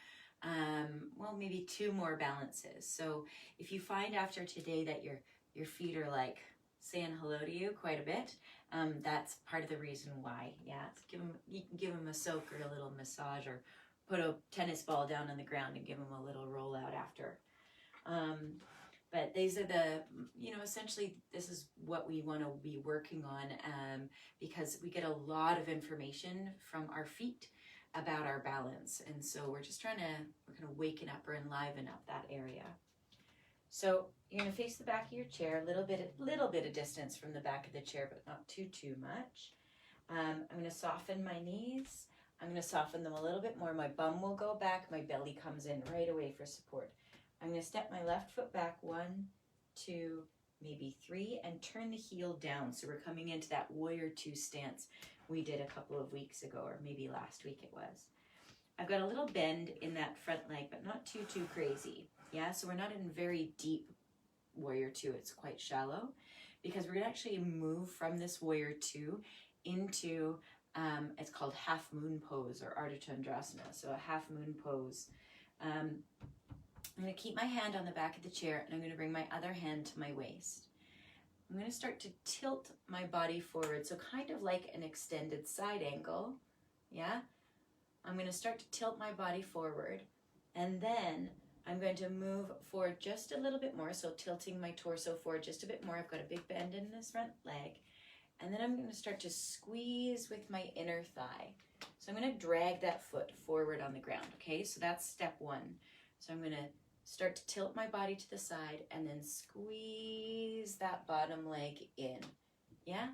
well, maybe 2 more balances. So if you find after today that your feet are like saying hello to you quite a bit, that's part of the reason why. Yeah, you can give them a soak or a little massage, or put a tennis ball down on the ground and give them a little roll out after. But these are the, essentially this is what we want to be working on, because we get a lot of information from our feet about our balance. And so we're kind of waken up or enliven up that area. So you're going to face the back of your chair, a little bit of distance from the back of the chair, but not too much. I'm going to soften my knees. I'm going to soften them a little bit more. My bum will go back. My belly comes in right away for support. I'm going to step my left foot back, 1, 2, maybe 3, and turn the heel down. So we're coming into that warrior 2 stance we did a couple of weeks ago, or maybe last week it was. I've got a little bend in that front leg, but not too crazy. Yeah, so we're not in very deep warrior 2. It's quite shallow, because we're going to actually move from this warrior 2 into, it's called Halfmoon Pose, or Ardha Chandrasana. So a Halfmoon Pose. I'm going to keep my hand on the back of the chair, and I'm going to bring my other hand to my waist. I'm going to start to tilt my body forward, so kind of like an extended side angle, yeah? I'm going to start to tilt my body forward, and then I'm going to move forward just a little bit more, so tilting my torso forward just a bit more. I've got a big bend in this front leg, and then I'm going to start to squeeze with my inner thigh. So I'm going to drag that foot forward on the ground, okay? So that's step 1. So I'm going to start to tilt my body to the side and then squeeze that bottom leg in, yeah?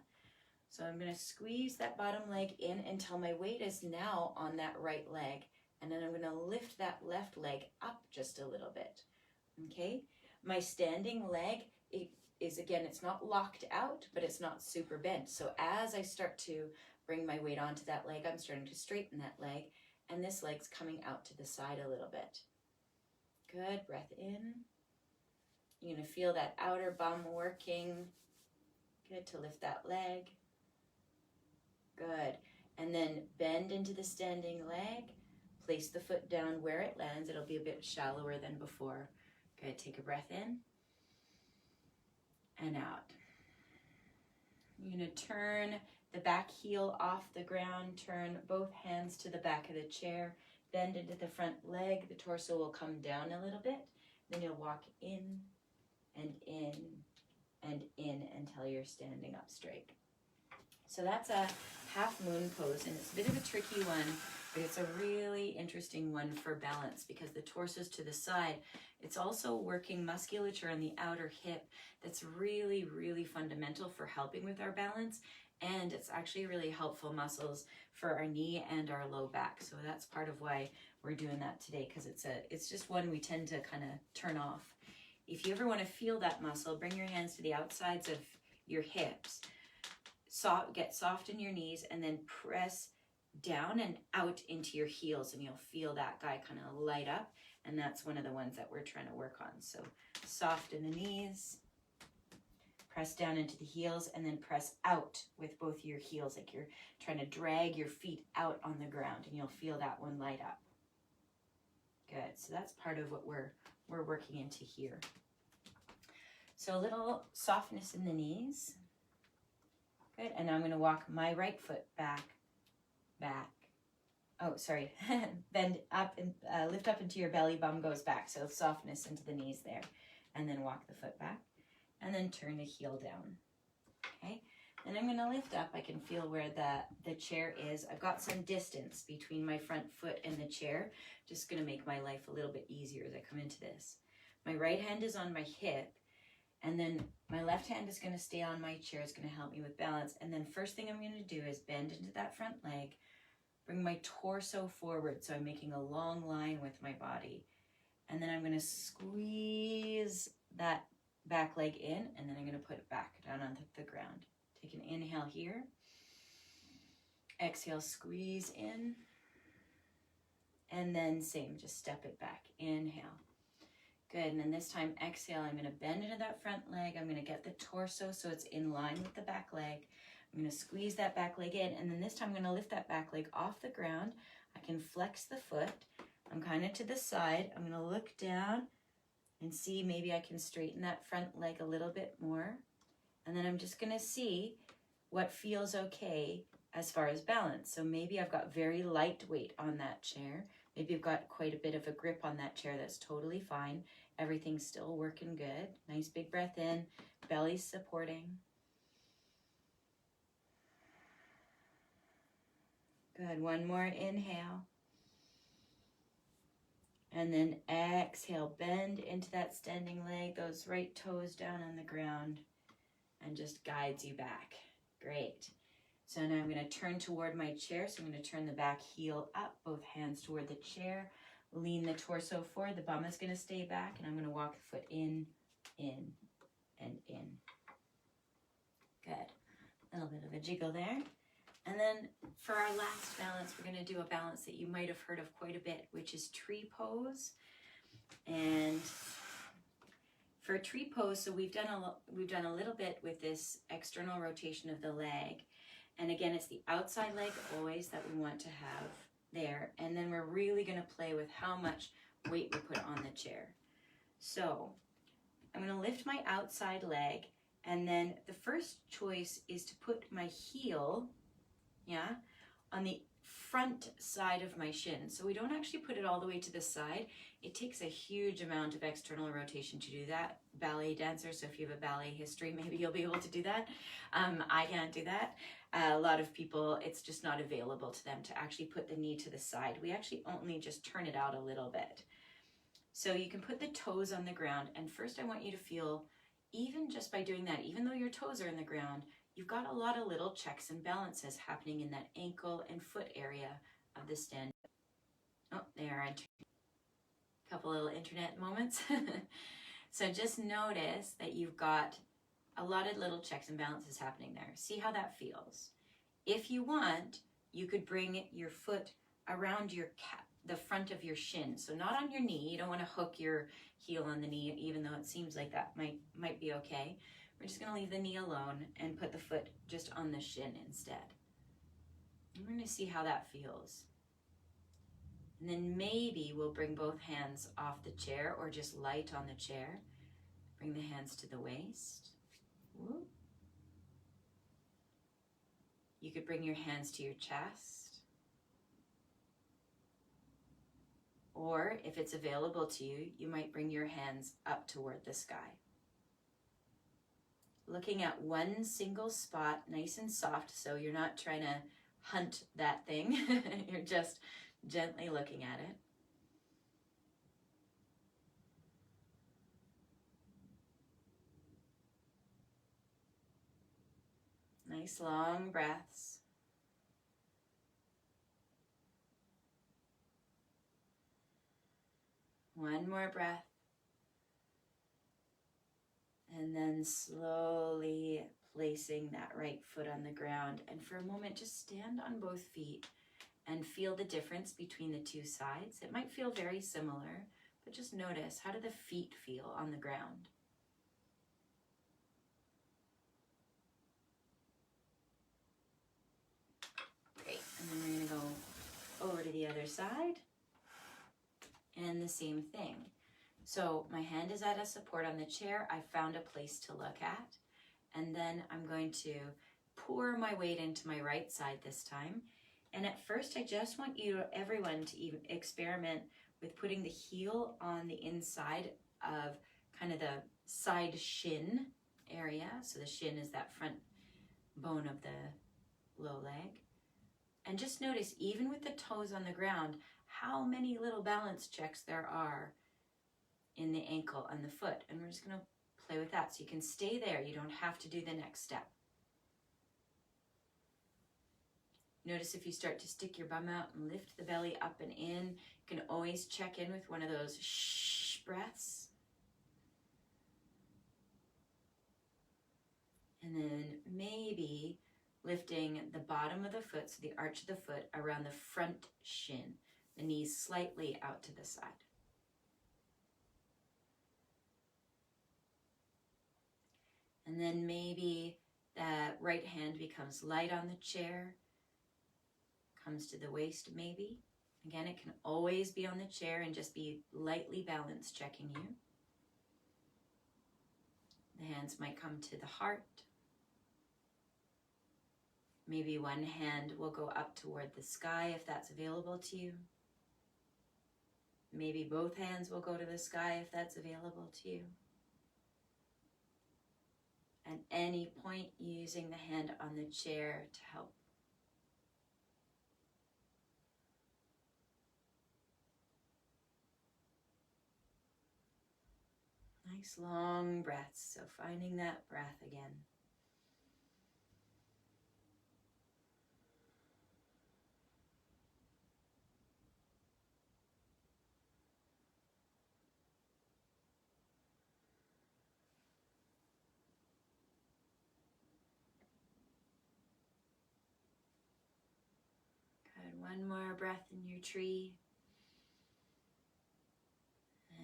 So I'm going to squeeze that bottom leg in until my weight is now on that right leg, and then I'm going to lift that left leg up just a little bit, okay? My standing leg is, again, it's not locked out, but it's not super bent. So as I start to bring my weight onto that leg, I'm starting to straighten that leg, and this leg's coming out to the side a little bit. Good, breath in. You're going to feel that outer bum working. Good, to lift that leg. Good. And then bend into the standing leg. Place the foot down where it lands. It'll be a bit shallower than before. Good, take a breath in and out. You're going to turn the back heel off the ground. Turn both hands to the back of the chair. Bend into the front leg. The torso will come down a little bit. Then you'll walk in and in and in until you're standing up straight. So that's a Halfmoon Pose, and it's a bit of a tricky one, but it's a really interesting one for balance because the torso's to the side. It's also working musculature in the outer hip that's really, really fundamental for helping with our balance. And it's actually really helpful muscles for our knee and our low back. So that's part of why we're doing that today, because it's just one we tend to kind of turn off. If you ever want to feel that muscle, bring your hands to the outsides of your hips. Get soft in your knees, and then press down and out into your heels, and you'll feel that guy kind of light up. And that's one of the ones that we're trying to work on. So soft in the knees. Press down into the heels and then press out with both your heels, like you're trying to drag your feet out on the ground, and you'll feel that one light up. Good. So that's part of what we're working into here. So a little softness in the knees. Good. And now I'm going to walk my right foot back. Oh, sorry. Bend up and lift up into your belly, bum goes back. So softness into the knees there. And then walk the foot back. And then turn the heel down. Okay. And I'm going to lift up. I can feel where the chair is. I've got some distance between my front foot and the chair. Just going to make my life a little bit easier as I come into this. My right hand is on my hip. And then my left hand is going to stay on my chair. It's going to help me with balance. And then first thing I'm going to do is bend into that front leg. Bring my torso forward. So I'm making a long line with my body. And then I'm going to squeeze that back leg in. And then I'm going to put it back down onto the ground. Take an inhale here. Exhale, squeeze in. And then same, just step it back. Inhale. Good. And then this time, exhale, I'm going to bend into that front leg. I'm going to get the torso so it's in line with the back leg. I'm going to squeeze that back leg in. And then this time, I'm going to lift that back leg off the ground. I can flex the foot. I'm kind of to the side. I'm going to look down and see maybe I can straighten that front leg a little bit more. And then I'm just going to see what feels okay as far as balance. So maybe I've got very light weight on that chair. Maybe I've got quite a bit of a grip on that chair. That's totally fine. Everything's still working good. Nice big breath in. Belly supporting. Good. One more inhale. And then exhale. Bend into that standing leg. Those right toes down on the ground. And just guides you back. Great. So now I'm going to turn toward my chair. So I'm going to turn the back heel up, both hands toward the chair. Lean the torso forward. The bum is going to stay back. And I'm going to walk the foot in, and in. Good. A little bit of a jiggle there. And then for our last balance, we're going to do a balance that you might have heard of quite a bit, which is tree pose. And for tree pose, so we've done a little bit with this external rotation of the leg. And again, it's the outside leg always that we want to have there. And then we're really going to play with how much weight we put on the chair. So I'm going to lift my outside leg. And then the first choice is to put my heel, on the front side of my shin. So we don't actually put it all the way to the side. It takes a huge amount of external rotation to do that. Ballet dancer, so if you have a ballet history, maybe you'll be able to do that. I can't do that. A lot of people, it's just not available to them to actually put the knee to the side. We actually only just turn it out a little bit. So you can put the toes on the ground. And first I want you to feel, even just by doing that, even though your toes are in the ground, you've got a lot of little checks and balances happening in that ankle and foot area of the stand. Oh, there, a couple little internet moments. So just notice that you've got a lot of little checks and balances happening there. See how that feels. If you want, you could bring your foot around your the front of your shin. So not on your knee. You don't want to hook your heel on the knee, even though it seems like that might be okay. We're just going to leave the knee alone and put the foot just on the shin instead. And we're going to see how that feels. And then maybe we'll bring both hands off the chair or just light on the chair. Bring the hands to the waist. Woo. You could bring your hands to your chest. Or if it's available to you, you might bring your hands up toward the sky. Looking at one single spot, nice and soft, so you're not trying to hunt that thing. You're just gently looking at it. Nice long breaths. One more breath. And then slowly placing that right foot on the ground. And for a moment, just stand on both feet and feel the difference between the two sides. It might feel very similar, but just notice, how do the feet feel on the ground? then we're going to go over to the other side. And the same thing. So my hand is at a support on the chair. I found a place to look at. And then I'm going to pour my weight into my right side this time. And at first, I just want everyone to even experiment with putting the heel on the inside of kind of the side shin area. So the shin is that front bone of the low leg. And just notice, even with the toes on the ground, how many little balance checks there are in the ankle and the foot. And we're just going to play with that. So you can stay there. You don't have to do the next step. Notice if you start to stick your bum out and lift the belly up and in, you can always check in with one of those shh breaths. And then maybe lifting the bottom of the foot, so the arch of the foot, around the front shin, the knees slightly out to the side. And then maybe that right hand becomes light on the chair, comes to the waist maybe. Again, it can always be on the chair and just be lightly balance checking you. The hands might come to the heart. Maybe one hand will go up toward the sky if that's available to you. Maybe both hands will go to the sky if that's available to you. At any point, using the hand on the chair to help. Nice long breaths, so finding that breath again. Good, one more breath in your tree.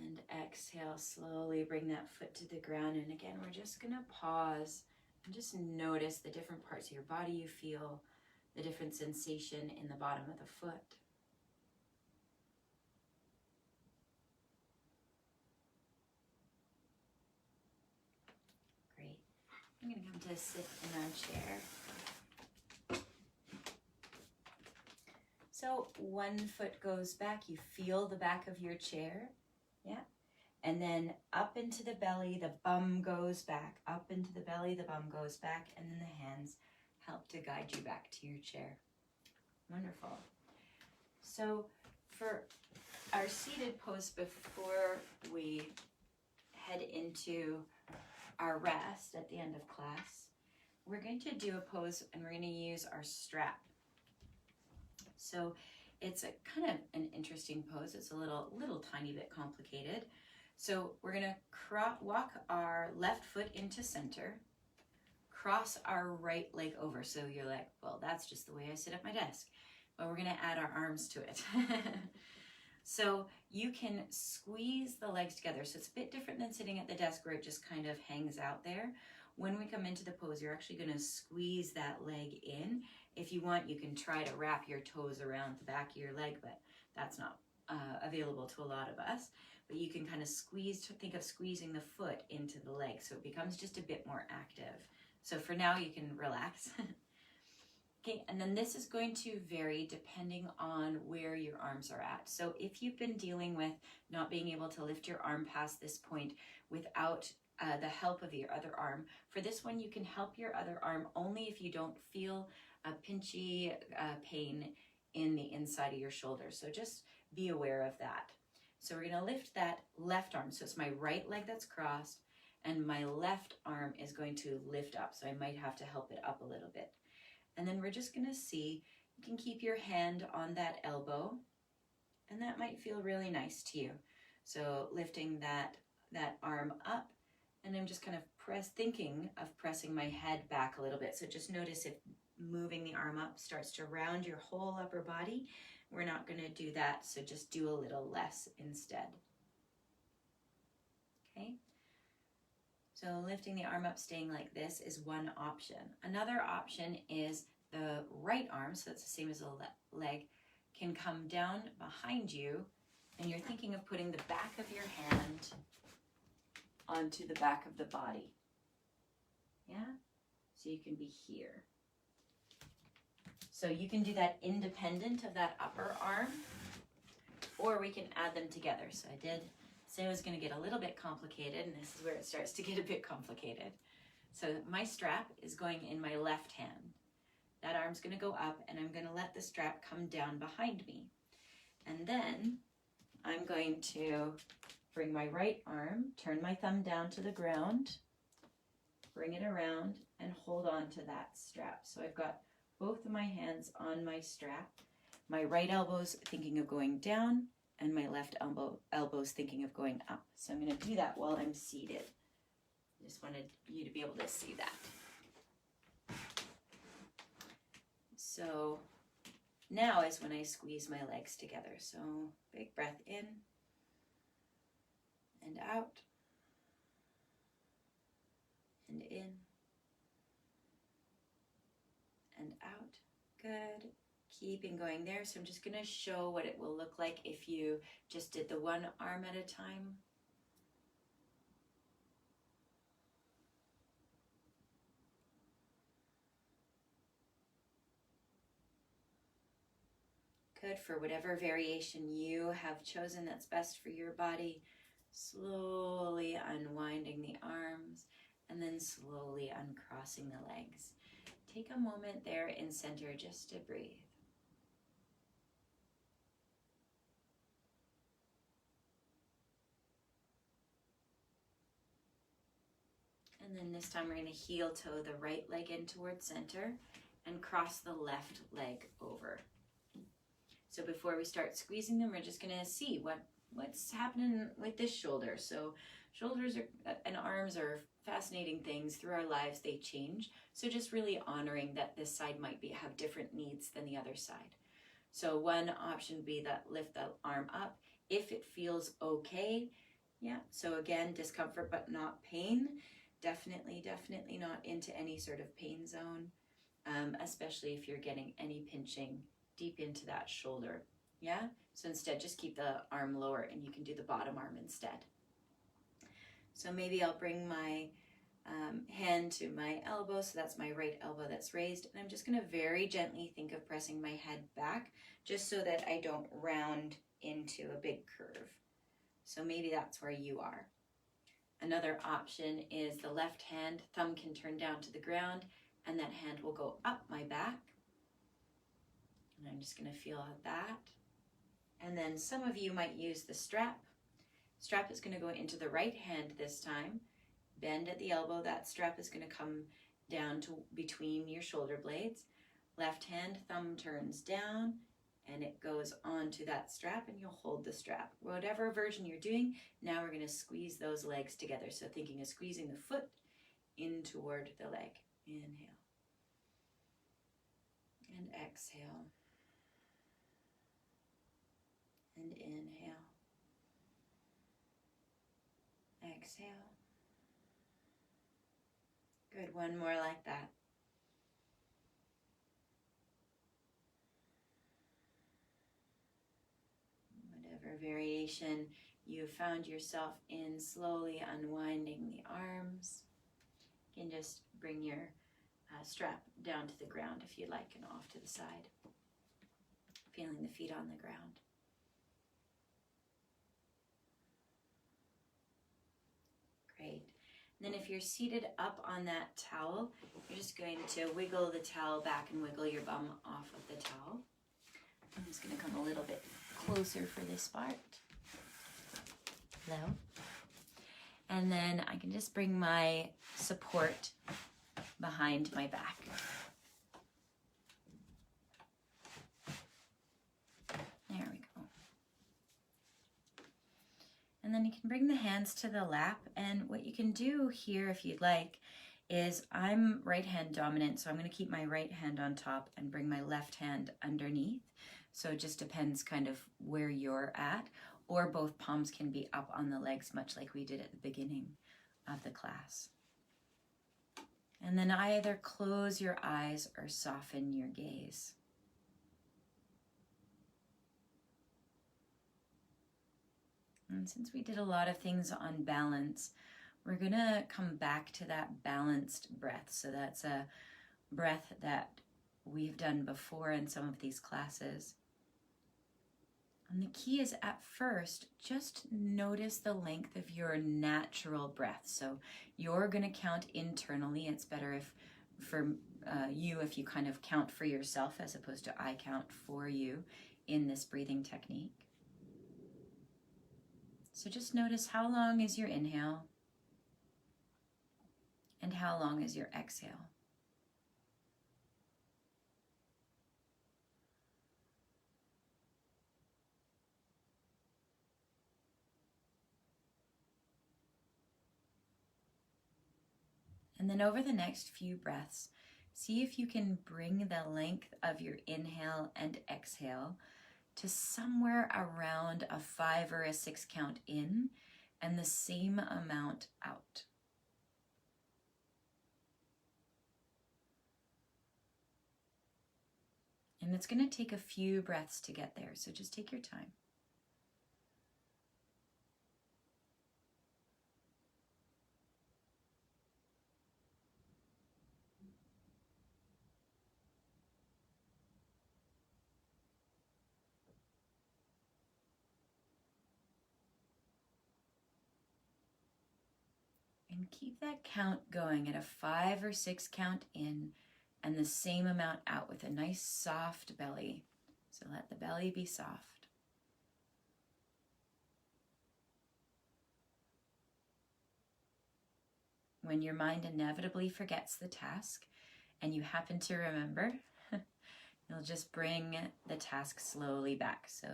And exhale, slowly bring that foot to the ground. And again, we're just going to pause and just notice the different parts of your body you feel, the different sensation in the bottom of the foot. Great. I'm going to come to sit in our chair. So one foot goes back. You feel the back of your chair. Yeah. And then up into the belly, the bum goes back. Up into the belly, the bum goes back. And then the hands help to guide you back to your chair. Wonderful. So for our seated pose before we head into our rest at the end of class, we're going to do a pose and we're going to use our strap. So it's a kind of an interesting pose. It's a little tiny bit complicated. So we're going to walk our left foot into center, cross our right leg over. So you're like, well, that's just the way I sit at my desk. But we're going to add our arms to it. So you can squeeze the legs together. So it's a bit different than sitting at the desk where it just kind of hangs out there. When we come into the pose, you're actually going to squeeze that leg in. If you want, you can try to wrap your toes around the back of your leg, but that's not available to a lot of us. But you can kind of think of squeezing the foot into the leg, so it becomes just a bit more active. So for now, you can relax. Okay, and then this is going to vary depending on where your arms are at. So if you've been dealing with not being able to lift your arm past this point without the help of your other arm, for this one, you can help your other arm only if you don't feel a pinchy pain in the inside of your shoulder. So just be aware of that. So we're going to lift that left arm. So it's my right leg that's crossed, and my left arm is going to lift up. So I might have to help it up a little bit. And then we're just going to see, you can keep your hand on that elbow, and that might feel really nice to you. So lifting that arm up, and I'm just kind of thinking of pressing my head back a little bit. So just notice if moving the arm up starts to round your whole upper body. We're not going to do that, so just do a little less instead. Okay? So lifting the arm up, staying like this is one option. Another option is the right arm, so it's the same as the leg can come down behind you, and you're thinking of putting the back of your hand onto the back of the body. Yeah? So you can be here. So you can do that independent of that upper arm, or we can add them together. So I did say it was going to get a little bit complicated, and this is where it starts to get a bit complicated. So my strap is going in my left hand. That arm's going to go up, and I'm going to let the strap come down behind me. And then I'm going to bring my right arm, turn my thumb down to the ground, bring it around, and hold on to that strap. So I've got both of my hands on my strap. My right elbow's thinking of going down, and my left elbow's thinking of going up. So I'm going to do that while I'm seated. Just wanted you to be able to see that. So now is when I squeeze my legs together. So big breath in and out and in and out. Good. Keeping going there. So I'm just going to show what it will look like if you just did the one arm at a time. Good. For whatever variation you have chosen that's best for your body, slowly unwinding the arms and then slowly uncrossing the legs. Take a moment there in center just to breathe. And then this time we're going to heel toe the right leg in towards center and cross the left leg over. So before we start squeezing them, we're just going to see what's happening with this shoulder. So shoulders and arms are fascinating things through our lives. They change. So just really honoring that this side might have different needs than the other side. So one option would be that lift the arm up if it feels okay. Yeah. So again, discomfort but not pain. Definitely not into any sort of pain zone, especially if you're getting any pinching deep into that shoulder. Yeah. So instead, just keep the arm lower, and you can do the bottom arm instead. So maybe I'll bring my hand to my elbow. So that's my right elbow that's raised. And I'm just going to very gently think of pressing my head back just so that I don't round into a big curve. So maybe that's where you are. Another option is the left hand, thumb can turn down to the ground, and that hand will go up my back. And I'm just going to feel that. And then some of you might use the strap. Strap is going to go into the right hand this time. Bend at the elbow. That strap is going to come down to between your shoulder blades. Left hand, thumb turns down, and it goes onto that strap, and you'll hold the strap. Whatever version you're doing, now we're going to squeeze those legs together. So thinking of squeezing the foot in toward the leg. Inhale. And exhale. And inhale. Exhale. Good. One more like that. Whatever variation you found yourself in, slowly unwinding the arms. You can just bring your strap down to the ground if you like, and off to the side. Feeling the feet on the ground. Great. And then if you're seated up on that towel, you're just going to wiggle the towel back and wiggle your bum off of the towel. I'm just going to come a little bit closer for this part. Hello. And then I can just bring my support behind my back. There we go. And then you can bring the hands to the lap, and what you can do here if you'd like is, I'm right hand dominant, so I'm going to keep my right hand on top and bring my left hand underneath. So it just depends kind of where you're at, or both palms can be up on the legs, much like we did at the beginning of the class. And then either close your eyes or soften your gaze. And since we did a lot of things on balance, we're going to come back to that balanced breath. So that's a breath that we've done before in some of these classes. And the key is, at first, just notice the length of your natural breath. So you're going to count internally. It's better if if you kind of count for yourself as opposed to I count for you in this breathing technique. So just notice how long is your inhale and how long is your exhale. And then over the next few breaths, see if you can bring the length of your inhale and exhale to somewhere around a 5 or a 6 count in and the same amount out. And it's going to take a few breaths to get there, so just take your time. And keep that count going at a 5 or 6 count in and the same amount out with a nice soft belly. So let the belly be soft. When your mind inevitably forgets the task and you happen to remember, you'll just bring the task slowly back. So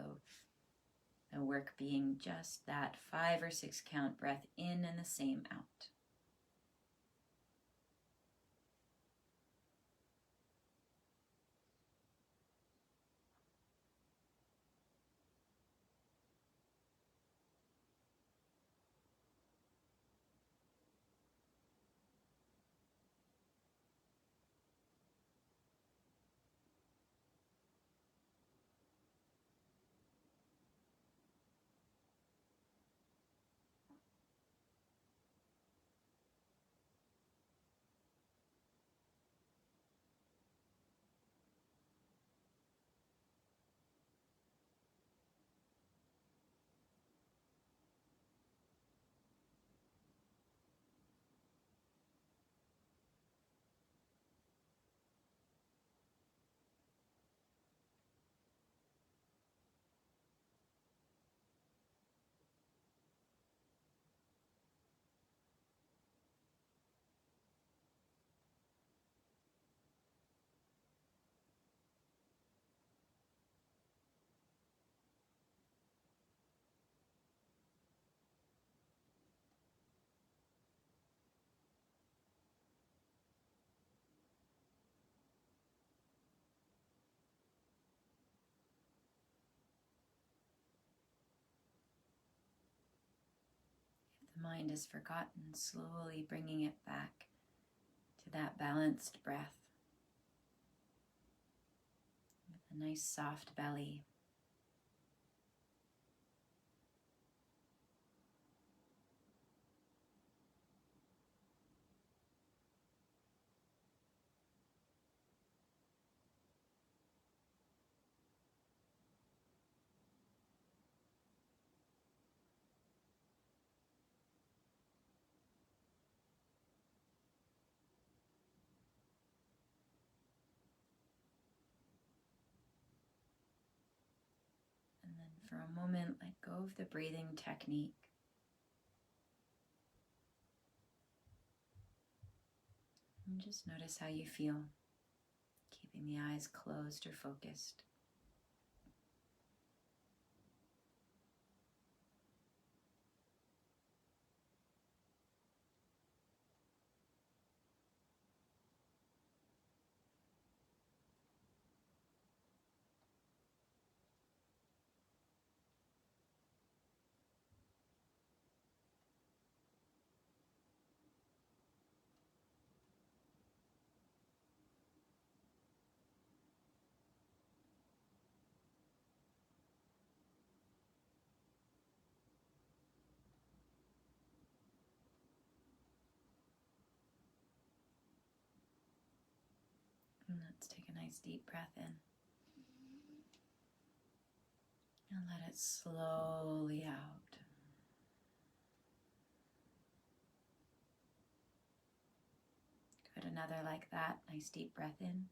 the work being just that 5 or 6 count breath in and the same out. The mind is forgotten, slowly bringing it back to that balanced breath with a nice soft belly. And then for a moment, let go of the breathing technique. And just notice how you feel, keeping the eyes closed or focused. Let's take a nice deep breath in. And let it slowly out. Good, another like that. Nice deep breath in.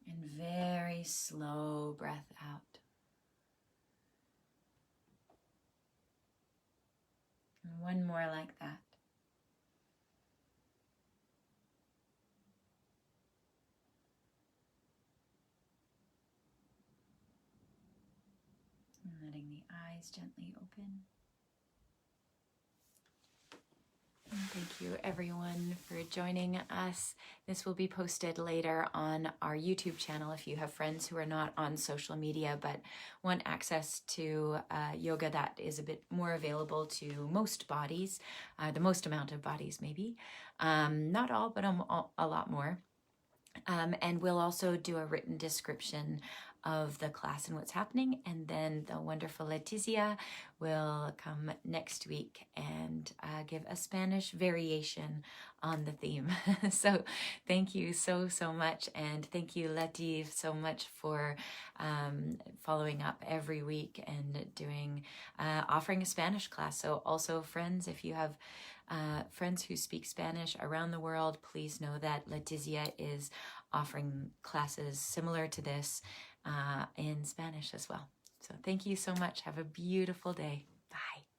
And very slow breath out. And one more like that. And letting the eyes gently open. And thank you everyone for joining us. This will be posted later on our YouTube channel if you have friends who are not on social media but want access to yoga that is a bit more available to most bodies, the most amount of bodies maybe. Not all, but a lot more. And we'll also do a written description of the class and what's happening, and then the wonderful Letizia will come next week and give a Spanish variation on the theme. So thank you so much, and thank you Leti so much for following up every week and doing offering a Spanish class. So also friends, if you have friends who speak Spanish around the world, please know that Letizia is offering classes similar to this in Spanish as well. So thank you so much. Have a beautiful day. Bye.